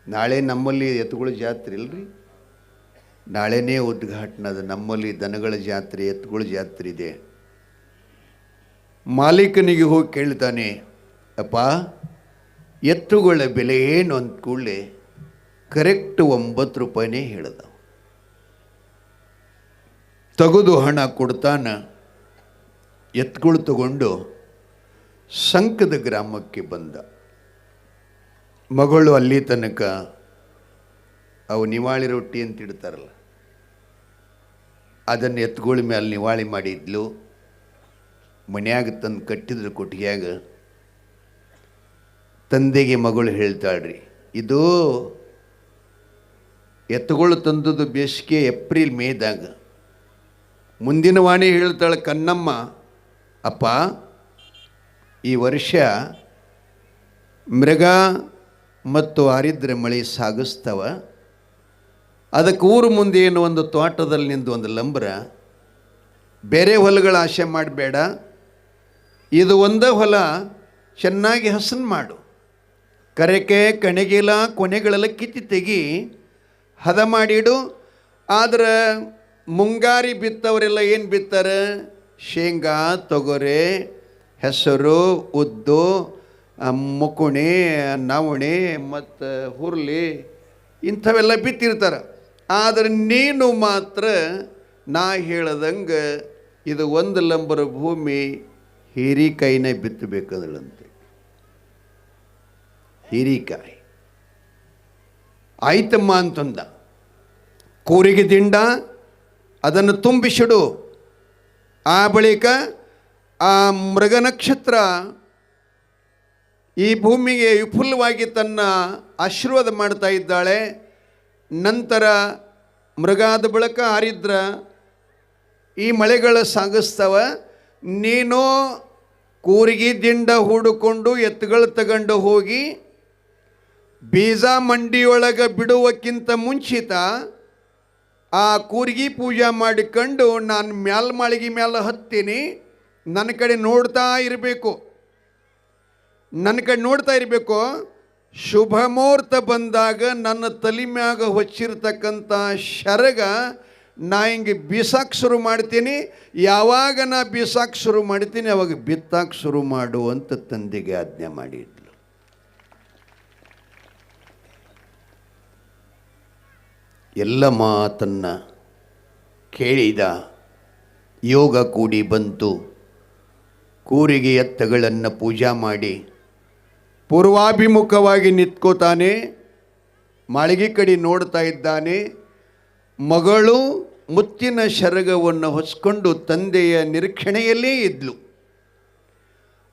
ನಾಳೆ ನಮ್ಮಲ್ಲಿ ಎತ್ತುಗಳ ಜಾತ್ರೆ ಇಲ್ರಿ, ನಾಳೆನೇ ಉದ್ಘಾಟನದ. ನಮ್ಮಲ್ಲಿ ದನಗಳ ಜಾತ್ರೆ, ಎತ್ತುಗಳ ಜಾತ್ರೆ ಇದೆ. ಮಾಲೀಕನಿಗೆ ಹೋಗಿ ಕೇಳ್ತಾನೆ, ಅಪ್ಪ ಎತ್ತುಗಳ ಬೆಲೆ ಏನು ಅಂದ ಕೂಡಲೇ ಕರೆಕ್ಟ್ 9 ರೂಪಾಯಿನೇ ಹೇಳ್ದ. ತೆಗೆದು ಹಣ ಕೊಡ್ತಾನ. ಎತ್ತುಗಳು ತಗೊಂಡು ಸಂಕದ ಗ್ರಾಮಕ್ಕೆ ಬಂದ. ಮಗಳು ಅಲ್ಲಿ ತನಕ ಅವು ನಿವಾಳಿ ರೊಟ್ಟಿ ಅಂತ ಇಡ್ತಾರಲ್ಲ, ಅದನ್ನು ಎತ್ತುಗಳ ಮೇಲೆ ನಿವಾಳಿ ಮಾಡಿದ್ಲು. ಮನ್ಯಾಗ ತಂದು ಕಟ್ಟಿದ್ರು ಕೊಟ್ಟಿಗೆಯಾಗ. ತಂದೆಗೆ ಮಗಳು ಹೇಳ್ತಾಳ್ರಿ, ಇದು ಎತ್ತುಗಳು ತಂದದ್ದು ಬೇಸಿಗೆ ಏಪ್ರಿಲ್ ಮೇದಾಗ. ಮುಂದಿನ ವಾಣಿ ಹೇಳ್ತಾಳೆ ಕನ್ನಮ್ಮ, ಅಪ್ಪ ಈ ವರ್ಷ ಮೃಗ ಮತ್ತು ಆರಿದ್ರೆ ಮಳೆ ಸಾಗಿಸ್ತವ, ಅದಕ್ಕೆ ಊರು ಮುಂದೆ ಏನು ಒಂದು ತೋಟದಲ್ಲಿ ನಿಂದು ಒಂದು ಲಂಬ್ರ, ಬೇರೆ ಹೊಲಗಳ ಆಸೆ ಮಾಡಬೇಡ, ಇದು ಒಂದೇ ಹೊಲ ಚೆನ್ನಾಗಿ ಹಸನು ಮಾಡು, ಕರೆಕೆ ಕಣಗಿಲ ಕೊನೆಗಳೆಲ್ಲ ಕಿತ್ತಿ ತೆಗಿ, ಹದ ಮಾಡಿಡು. ಆದ್ರೆ ಮುಂಗಾರಿ ಬಿತ್ತವರೆಲ್ಲ ಏನು ಬಿತ್ತಾರೆ? ಶೇಂಗಾ, ತೊಗರೆ, ಹೆಸರು, ಉದ್ದು, ಮುಕುಣಿ, ನವಣೆ ಮತ್ತು ಹುರುಳಿ ಇಂಥವೆಲ್ಲ ಬಿತ್ತಿರ್ತಾರೆ. ಆದರೆ ನೀನು ಮಾತ್ರ ನಾ ಹೇಳ್ದಂಗೆ ಇದು ಒಂದು ಲಂಬರ ಭೂಮಿ ಹೀರಿಕಾಯಿನೇ ಬಿತ್ತಬೇಕಂದ್ರಂತೆ. ಹೀರಿಕಾಯಿ ಆಯ್ತಮ್ಮ ಅಂತಂದ. ಕೂರಿಗೆ ದಿಂಡ ಅದನ್ನು ತುಂಬಿಸಿಡು. ಆ ಬಳಿಕ ಆ ಮೃಗ ನಕ್ಷತ್ರ ಈ ಭೂಮಿಗೆ ವಿಪುಲವಾಗಿ ತನ್ನ ಆಶೀರ್ವಾದ ಮಾಡ್ತಾ ಇದ್ದಾಳೆ. ನಂತರ ಮೃಗಾದ ಬಳಿಕ ಆರಿದ್ರ ಈ ಮಳೆಗಳು ಸಾಗಿಸ್ತವ. ನೀನು ಕೂರಿಗೆ ದಿಂಡ ಹೂಡಿಕೊಂಡು ಎತ್ತುಗಳು ತಗೊಂಡು ಹೋಗಿ ಬೀಜ ಮಂಡಿಯೊಳಗೆ ಬಿಡುವಕ್ಕಿಂತ ಮುಂಚಿತ ಆ ಕೂರ್ಗಿ ಪೂಜೆ ಮಾಡಿಕೊಂಡು ನಾನು ಮಾಳಿಗೆ ಮ್ಯಾಲೆ ಹತ್ತೀನಿ, ನನ್ನ ಕಡೆ ನೋಡ್ತಾ ಇರಬೇಕು. ಶುಭ ಮುಹೂರ್ತ ಬಂದಾಗ ನನ್ನ ತಲೆ ಮ್ಯಾಗ ಹೊಚ್ಚಿರ್ತಕ್ಕಂಥ ಶರಗ ನಾ ಹಿಂಗೆ ಬೀಸಾಕ್ ಶುರು ಮಾಡ್ತೀನಿ. ಯಾವಾಗ ನಾ ಬೀಸಾಕ್ ಶುರು ಮಾಡ್ತೀನಿ ಅವಾಗ ಬಿತ್ತಾಕ್ ಶುರು ಮಾಡು ಅಂತ ತಂದೆಗೆ ಆಜ್ಞೆ ಮಾಡಿದ್ಲು. ಎಲ್ಲ ಮಾತನ್ನು ಕೇಳಿದ. ಯೋಗ ಕೂಡಿ ಬಂತು. ಕೂರಿಗೆ ಎತ್ತುಗಳನ್ನು ಪೂಜಾ ಮಾಡಿ ಪೂರ್ವಾಭಿಮುಖವಾಗಿ ನಿಂತ್ಕೋತಾನೆ. ಮಾಳಿಗೆ ಕಡೆ ನೋಡ್ತಾ ಇದ್ದಾನೆ. ಮಗಳು ಮುತ್ತಿನ ಶರಗವನ್ನು ಹೊಚ್ಕೊಂಡು ತಂದೆಯ ನಿರೀಕ್ಷಣೆಯಲ್ಲೇ ಇದ್ಲು.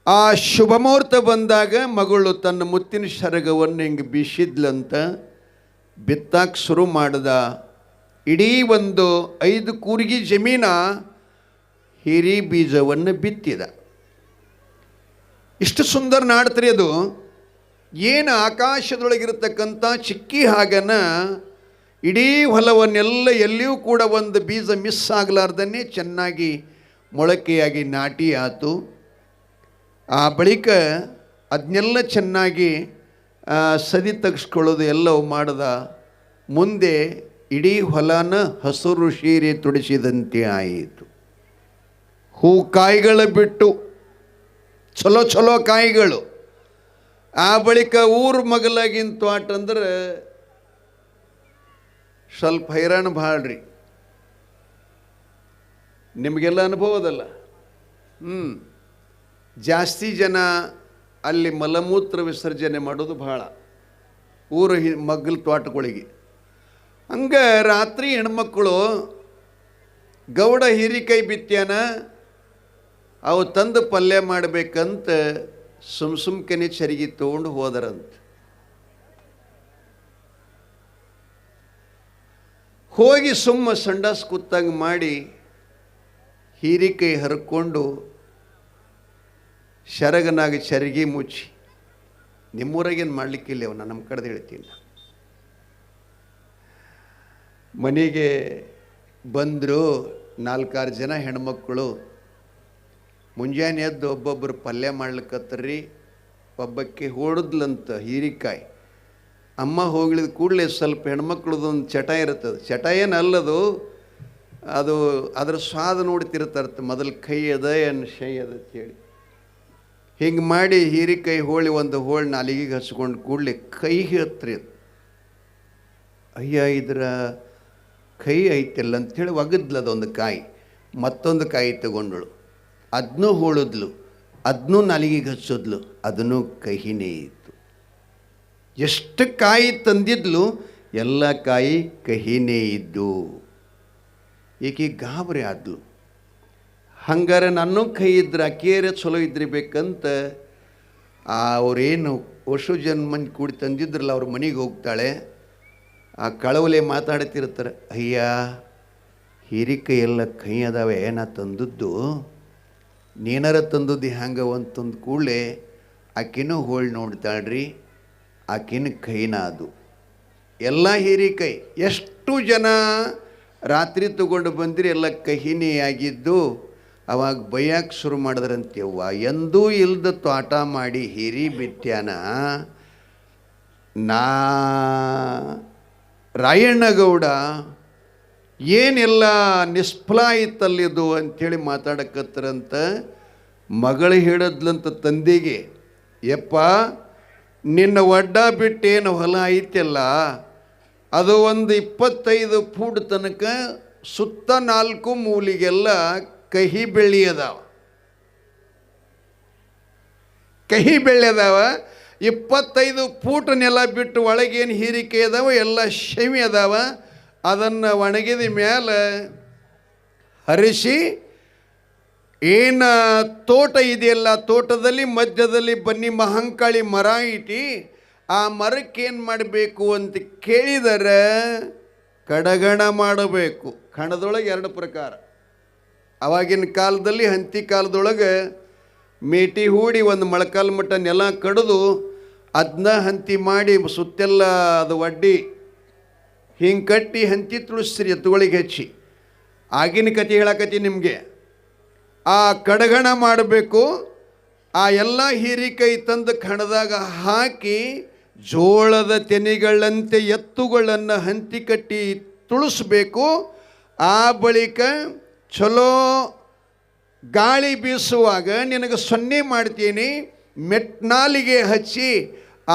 ಆ ಶುಭ ಮುಹೂರ್ತ ಬಂದಾಗ ಮಗಳು ತನ್ನ ಮುತ್ತಿನ ಶರಗವನ್ನು ಹಿಂಗೆ ಬೀಸಿದ್ಲಂತ. ಬಿತ್ತಾಕ್ ಶುರು ಮಾಡಿದ. ಇಡೀ ಒಂದು 5 ಕೂರ್ಗಿ ಜಮೀನ ಹಿರಿ ಬೀಜವನ್ನು ಬಿತ್ತಿದ. ಇಷ್ಟು ಸುಂದರ ನಾಡ್ತ್ರಿ ಅದು. ಏನು ಆಕಾಶದೊಳಗಿರತಕ್ಕಂಥ ಚಿಕ್ಕಿ ಹಾಗನ ಇಡೀ ಹೊಲವನ್ನೆಲ್ಲ ಎಲ್ಲಿಯೂ ಕೂಡ ಒಂದು ಬೀಜ ಮಿಸ್ ಆಗಲಾರ್ದನ್ನೇ ಚೆನ್ನಾಗಿ ಮೊಳಕೆಯಾಗಿ ನಾಟಿ ಆತು. ಆ ಬಳಿಕ ಅದನ್ನೆಲ್ಲ ಚೆನ್ನಾಗಿ ಸದಿ ತೆಗೆಸ್ಕೊಳ್ಳೋದು ಎಲ್ಲವೂ ಮಾಡ್ದ. ಮುಂದೆ ಇಡೀ ಹೊಲನ ಹಸುರು ಸೀರೆ ತುಡಿಸಿದಂತೆ ಆಯಿತು. ಹೂ ಕಾಯಿಗಳು ಬಿಟ್ಟು ಚಲೋ ಕಾಯಿಗಳು. ಆ ಬಳಿಕ ಊರು ಮಗಲಾಗಿನ ತೋಟ ಅಂದ್ರೆ ಸ್ವಲ್ಪ ಹೈರಾಣ ಭಾಳ್ರಿ. ನಿಮಗೆಲ್ಲ ಅನುಭವದಲ್ಲ. ಜಾಸ್ತಿ ಜನ ಅಲ್ಲಿ ಮಲಮೂತ್ರ ವಿಸರ್ಜನೆ ಮಾಡೋದು ಭಾಳ ಊರು ಮಗ್ಗಲ ತೋಟಗಳಿಗೆ. ಹಂಗೆ ರಾತ್ರಿ ಹೆಣ್ಮಕ್ಕಳು ಗೌಡ ಹೀರಿಕಾಯಿ ಬಿತ್ಯಾನ ಅವು ತಂದು ಪಲ್ಯ ಮಾಡಬೇಕಂತ ಸುಮ್ಕೆನೆ ಚರಿಗೆ ತೊಗೊಂಡು ಹೋದರಂತ. ಹೋಗಿ ಸಂಡಾಸ್ ಕೂತಂಗೆ ಮಾಡಿ ಹೀರಿಕಾಯಿ ಹರ್ಕೊಂಡು ಶರಗನಾಗ ಚರಿಗೆ ಮುಚ್ಚಿ, ನಿಮ್ಮೂರಾಗೇನು ಮಾಡಲಿಕ್ಕಿಲ್ಲ ಅವನ್ನ, ನಮ್ಮ ಕಡೆದು ಹೇಳ್ತೀನಿ. ಮನೆಗೆ ಬಂದರು 4-6 ಜನ ಹೆಣ್ಮಕ್ಕಳು. ಮುಂಜಾನೆ ಎದ್ದು ಒಬ್ಬೊಬ್ಬರು ಪಲ್ಯ ಮಾಡ್ಲಿಕ್ಕತ್ತರ್ರಿ. ಒಬ್ಬಕ್ಕೆ ಹೊಡೆದ್ಲಂತ ಹೀರಿಕಾಯಿ. ಅಮ್ಮ ಹೋಗ್ಲಿದ ಕೂಡಲೇ ಸ್ವಲ್ಪ ಹೆಣ್ಮಕ್ಳದೊಂದು ಚಟ ಇರ್ತದೆ. ಚಟ ಏನು ಅಲ್ಲದು, ಅದು ಅದ್ರ ಸ್ವಾದ ನೋಡ್ತಿರ್ತಾರತ್ತೆ. ಮೊದಲು ಕೈ ಅದ ಏನು ಶೈ ಅದ ಅಂತೇಳಿ ಹಿಂಗೆ ಮಾಡಿ ಹೀರಿಕಾಯಿ ಒಂದು ಹೋಳಿ ನಾಲಿಗೆಗೆ ಹಚ್ಕೊಂಡು ಕೂಡಲೇ ಕೈಗೆ ಹತ್ರಿ. ಅಯ್ಯ ಇದರ ಕೈ ಐತಿಲ್ಲ ಅಂಥೇಳಿ ಒಗದ್ಲದೊಂದು ಕಾಯಿ. ಮತ್ತೊಂದು ಕಾಯಿ ತಗೊಂಡಳು, ಅದನ್ನೂ ಹೋಳಿದ್ಲು, ಅದನ್ನೂ ನಾಲಿಗೆಗೆ ಹಚ್ಚೋದ್ಲು, ಅದನ್ನೂ ಕಹಿನೇ ಇತ್ತು. ಎಷ್ಟು ಕಾಯಿ ತಂದಿದ್ಲು ಎಲ್ಲ ಕಾಯಿ ಕಹಿನೇ ಇದ್ದು. ಈಕಿ ಗಾಬರಿ ಆದ್ಲು. ಹಂಗಾರೆ ನನ್ನ ಕೈ ಇದ್ರೆ ಅಕ್ಕೇರೆ ಚಲೋ ಇದ್ರಿಬೇಕಂತ ಅವರೇನು ವರ್ಷ ಜನ್ಮಂದು ಕೂಡಿ ತಂದಿದ್ರಲ್ಲ ಅವ್ರ ಮನೆಗೆ ಹೋಗ್ತಾಳೆ. ಆ ಕಳವಲೆ ಮಾತಾಡ್ತಿರ್ತಾರೆ, ಅಯ್ಯ ಹಿರಿಕೈ ಎಲ್ಲ ಕೈ ಅದಾವೆ, ನಾ ತಂದದ್ದು ನೀನಾರ ತಂದದ್ದು ಹ್ಯಾಂಗ ಅಂತಂದು ಕೂಡಲೇ ಆಕಿನೂ ಹೋಳಿ ನೋಡ್ತಾಳ್ರಿ. ಆಕಿನ ಕೈನ ಅದು ಎಲ್ಲ ಹಿರಿಕೈ. ಎಷ್ಟು ಜನ ರಾತ್ರಿ ತಗೊಂಡು ಬಂದಿರಿ ಎಲ್ಲ ಕಹಿನೇ ಆಗಿದ್ದು. ಅವಾಗ ಬೈಯಕ್ಕೆ ಶುರು ಮಾಡಿದ್ರಂತೆವ್ವ, ಎಂದೂ ಇಲ್ದ ತೋಟ ಮಾಡಿ ಹಿರಿ ಬಿಟ್ಯಾನ ನಾ ರಾಯಣ್ಣಗೌಡ, ಏನೆಲ್ಲ ನಿಷ್ಫಲ ಇತ್ತಲ್ಲಿದು ಅಂಥೇಳಿ ಮಾತಾಡಕತ್ತರಂತ. ಮಗಳು ಹೇಳಿದ್ಲಂತ ತಂದೆಗೆ, ಯಪ್ಪ ನಿನ್ನ ಒಡ್ಡ ಬಿಟ್ಟೇನು ಹೊಲ ಐತೆಲ್ಲ ಅದು ಒಂದು 25 ಫೂಟ್ ತನಕ ಸುತ್ತ 4 ಮೂಲಿಗೆಲ್ಲ ಕಹಿ ಬೆಳ್ಳಿ ಅದಾವ. ಕಹಿ ಬೆಳ್ಳಿ ಅದಾವ. 25 ಫೂಟ್ ನೆಲ ಬಿಟ್ಟು ಒಳಗೇನು ಹೀರಿಕೆ ಅದಾವ ಎಲ್ಲ ಶಮಿ ಅದಾವ. ಅದನ್ನು ಒಣಗಿದ ಮೇಲೆ ಹರಿಸಿ ಏನು ತೋಟ ಇದೆಯಲ್ಲ, ತೋಟದಲ್ಲಿ ಮಧ್ಯದಲ್ಲಿ ಬನ್ನಿ ಮಹಂಕಾಳಿ ಮರ ಇಟ್ಟು ಆ ಮರಕ್ಕೇನು ಮಾಡಬೇಕು ಅಂತ ಕೇಳಿದರೆ ಕಡಗಣ ಮಾಡಬೇಕು. ಕಣದೊಳಗೆ 2 ಪ್ರಕಾರ. ಅವಾಗಿನ ಕಾಲದಲ್ಲಿ ಹಂತಿ ಕಾಲದೊಳಗೆ ಮೇಟಿ ಹೂಡಿ ಒಂದು ಮೊಳಕಾಲು ಮಟ್ಟ ನೆಲ ಕಡಿದು ಅದನ್ನ ಹಂತಿ ಮಾಡಿ ಸುತ್ತೆಲ್ಲ ಅದು ಒಡ್ಡಿ ಹಿಂಗೆ ಕಟ್ಟಿ ಹಂತಿ ತುಳಿಸ್ರಿ ಎತ್ತುಗಳಿಗೆ ಹಚ್ಚಿ. ಆಗಿನ ಕತೆ ಹೇಳಕತ್ತಿ ನಿಮಗೆ. ಆ ಕಡಗಣ ಮಾಡಬೇಕು. ಆ ಎಲ್ಲ ಹೀರಿಕೈ ತಂದು ಕಣದಾಗ ಹಾಕಿ ಜೋಳದ ತೆನೆಗಳಂತೆ ಎತ್ತುಗಳನ್ನು ಹಂತಿ ಕಟ್ಟಿ ತುಳಿಸ್ಬೇಕು. ಆ ಬಳಿಕ ಚಲೋ ಗಾಳಿ ಬೀಸುವಾಗ ನಿನಗೆ 0 ಮಾಡ್ತೀನಿ, ಮೆಟ್ನಾಲಿಗೆ ಹಚ್ಚಿ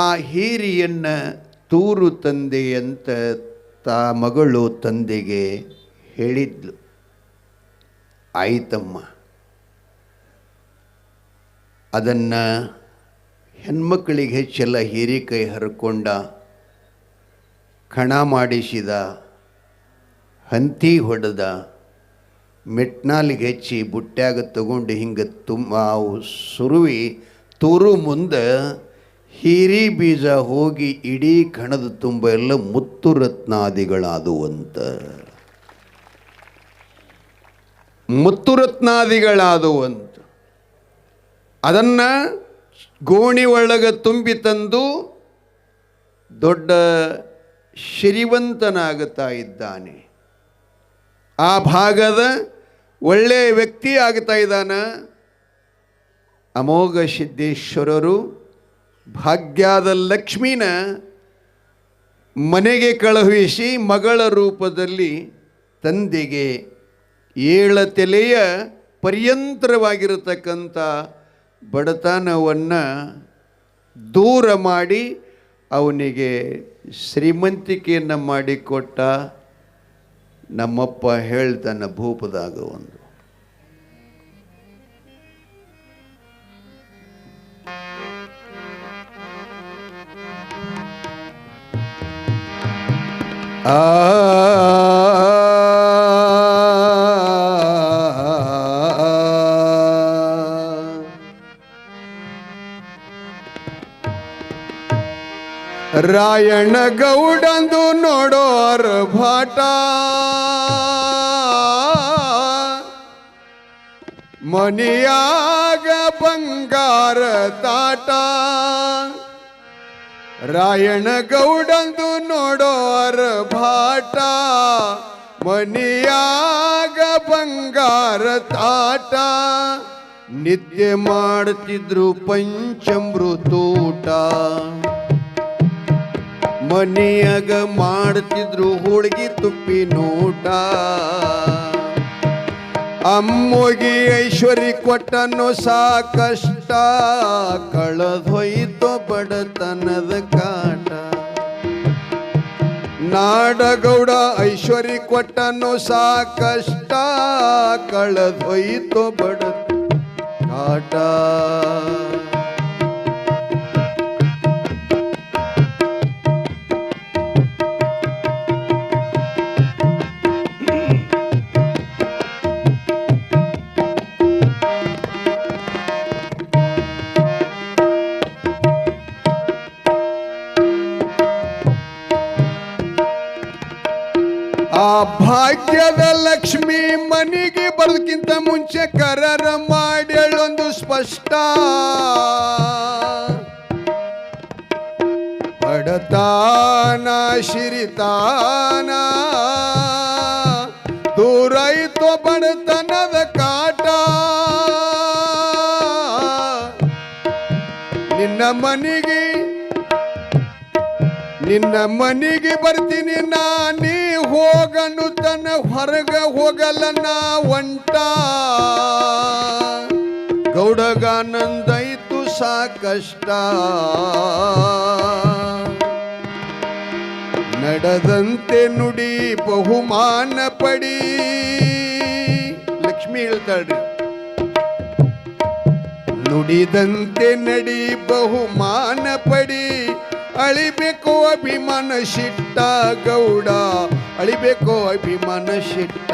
ಆ ಹೀರಿಯನ್ನು ತೂರು ತಂದೆ ಅಂತ ಮಗಳು ತಂದೆಗೆ ಹೇಳಿದ್ಲು. ಆಯ್ತಮ್ಮ. ಅದನ್ನು ಹೆಣ್ಮಕ್ಕಳಿಗೆ ಹೆಚ್ಚೆಲ್ಲ ಹೀರಿಕೈ ಹರ್ಕೊಂಡ, ಕಣ ಮಾಡಿಸಿದ, ಹಂತಿ ಹೊಡೆದ, ಮೆಟ್ನಾಲಿಗೆ ಹೆಚ್ಚಿ ಬುಟ್ಟ್ಯಾಗ ತಗೊಂಡು ಹಿಂಗೆ ಸುರುವಿ ತೂರು ಮುಂದೆ ಹೀರಿ ಬೀಜ ಹೋಗಿ ಇಡೀ ಕಣದ ತುಂಬ ಎಲ್ಲ ಮುತ್ತು ರತ್ನಾದಿಗಳಾದುವಂತ. ಮುತ್ತು ರತ್ನಾದಿಗಳಾದುವಂತ. ಅದನ್ನು ಗೋಣಿ ಒಳಗೆ ತುಂಬಿ ತಂದು ದೊಡ್ಡ ಶ್ರೀವಂತನಾಗುತ್ತಾ ಇದ್ದಾನೆ. ಆ ಭಾಗದ ಒಳ್ಳೆಯ ವ್ಯಕ್ತಿ ಆಗ್ತಾ ಇದ್ದಾನೆ. ಅಮೋಘ ಸಿದ್ದೇಶ್ವರರು ಭಾಗ್ಯದ ಲಕ್ಷ್ಮಿನ ಮನೆಗೆ ಕಳುಹಿಸಿ ಮಗಳ ರೂಪದಲ್ಲಿ ತಂದೆಗೆ 7 ತಲೆಯ ಪರ್ಯಂತರವಾಗಿರತಕ್ಕಂಥ ಬಡತನವನ್ನು ದೂರ ಮಾಡಿ ಅವನಿಗೆ ಶ್ರೀಮಂತಿಕೆಯನ್ನು ಮಾಡಿಕೊಟ್ಟ. ನಮ್ಮಪ್ಪ ಹೇಳ್ತಾನೆ ಭೂಪದಾಗ ಒಂದು, ರಾಯಣ್ಣ ಗೌಡಂದು ನೋಡೋರ ಭಾಟ, ಮನಿಯಾಗ ಬಂಗಾರ ತಾಟ. ರಾಯಣ್ಣ ಗೌಡಂದು ನೋಡೋರ ಭಾಟ, ಮನಿಯಾಗ ಬಂಗಾರ ತಾಟ. ನಿದ್ದೆ ಮಾಡ್ತಿದ್ರು ಪಂಚಮೃತೂಟ, ಮನಿಯಾಗ ಮಾಡ್ತಿದ್ರು ಹೋಳಿಗೆ ತುಪ್ಪಿನೂಟ. ಅಮ್ಮೋಗಿ ಐಶ್ವರ್ಯ ಕೊಟ್ಟನು ಸಾಕಷ್ಟ, ಕಳೆದೊಯ್ತು ಬಡತನದ ಕಾಟ. ನಾಡಗೌಡ ಐಶ್ವರ್ಯ ಕೊಟ್ಟನು ಸಾಕಷ್ಟ, ಕಳೆದೊಯ್ತು ಬಡ ಕಾಟ. ಆ ಭಾಗ್ಯದ ಲಕ್ಷ್ಮಿ ಮನೆಗೆ ಬರೋದಕ್ಕಿಂತ ಮುಂಚೆ ಕರರ ಮಾಡಿ ಹೇಳೊಂದು ಸ್ಪಷ್ಟ. ಬಡತಾನ ಶಿರಿತಾನ ದೂರೈತೋ ಬಡತನದ ಕಾಟ. ನಿನ್ನ ಮನೆಗೆ ಬರ್ತೀನಿ ನಾನೀ ಹೋಗನು ತನ್ನ ಹೊರಗ ಹೋಗಲ್ಲ ನಾ ಒಂಟ. ಗೌಡಗಾನಂದೈತು ಸಾಕಷ್ಟ. ನಡೆದಂತೆ ನುಡಿ ಬಹುಮಾನ ಪಡಿ. ಲಕ್ಷ್ಮಿ ಹೇಳ್ತಾಳ್ರಿ, ನುಡಿದಂತೆ ನಡಿ ಬಹುಮಾನ ಪಡಿ. ಅಳಿಬೇಕು ಅಭಿಮಾನ ಶಿಟ್ಟ ಗೌಡ, ಅಳಿಬೇಕು ಅಭಿಮಾನ ಶಿಟ್ಟ.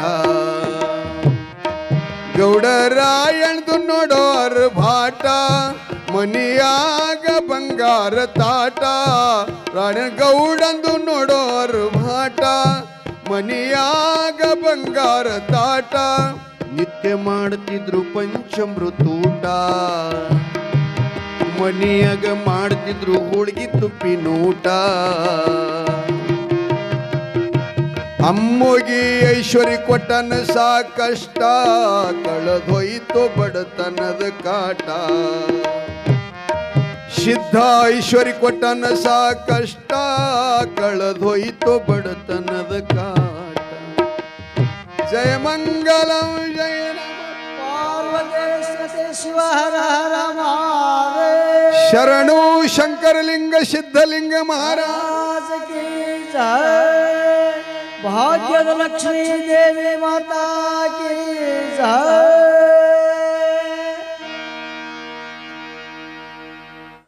ಗೌಡರಾಯಣ್ದು ನೋಡೋರ್ ಭಾಟ, ಮನಿಯಾಗ ಬಂಗಾರ ತಾಟ. ರಾಣಗೌಡಂದು ನೋಡೋರ್ ಭಾಟ, ಮನಿಯಾಗ ಬಂಗಾರ ತಾಟ. ನಿತ್ಯ ಮಾಡ್ತಿದ್ರು ಪಂಚಮೃತೂಟ, ಮನಿಯಾಗ ಮಾಡ್ತಿದ್ರು ಹೋಳಿಗೆ ತುಪ್ಪಿನೂಟ. ಅಮ್ಮೋಗಿ ಐಶ್ವರ್ಯ ಕೊಟ್ಟನ ಸಾಕಷ್ಟ, ಕಳೆದೊಯ್ತು ಬಡತನದ ಕಾಟ. ಸಿದ್ಧ ಐಶ್ವರ್ಯ ಕೊಟ್ಟನ ಸಾಕಷ್ಟ, ಕಳೆದೊಯ್ತು ಬಡತನದ ಕಾಟ. ಜಯ ಮಂಗಲಂ ಜಯ ಪಾರ್ವತಿ ಶಿವ ಹರ ಹರ ಮಹಾದೇವ. ಶರಣು ಶಂಕರಲಿಂಗ ಸಿದ್ಧಲಿಂಗ ಮಹಾರಾಜ ಕಿ ಜಯ. ಭಾಗ್ಯದ ಲಕ್ಷ್ಮೀ ದೇವಿ ಮಾತಾ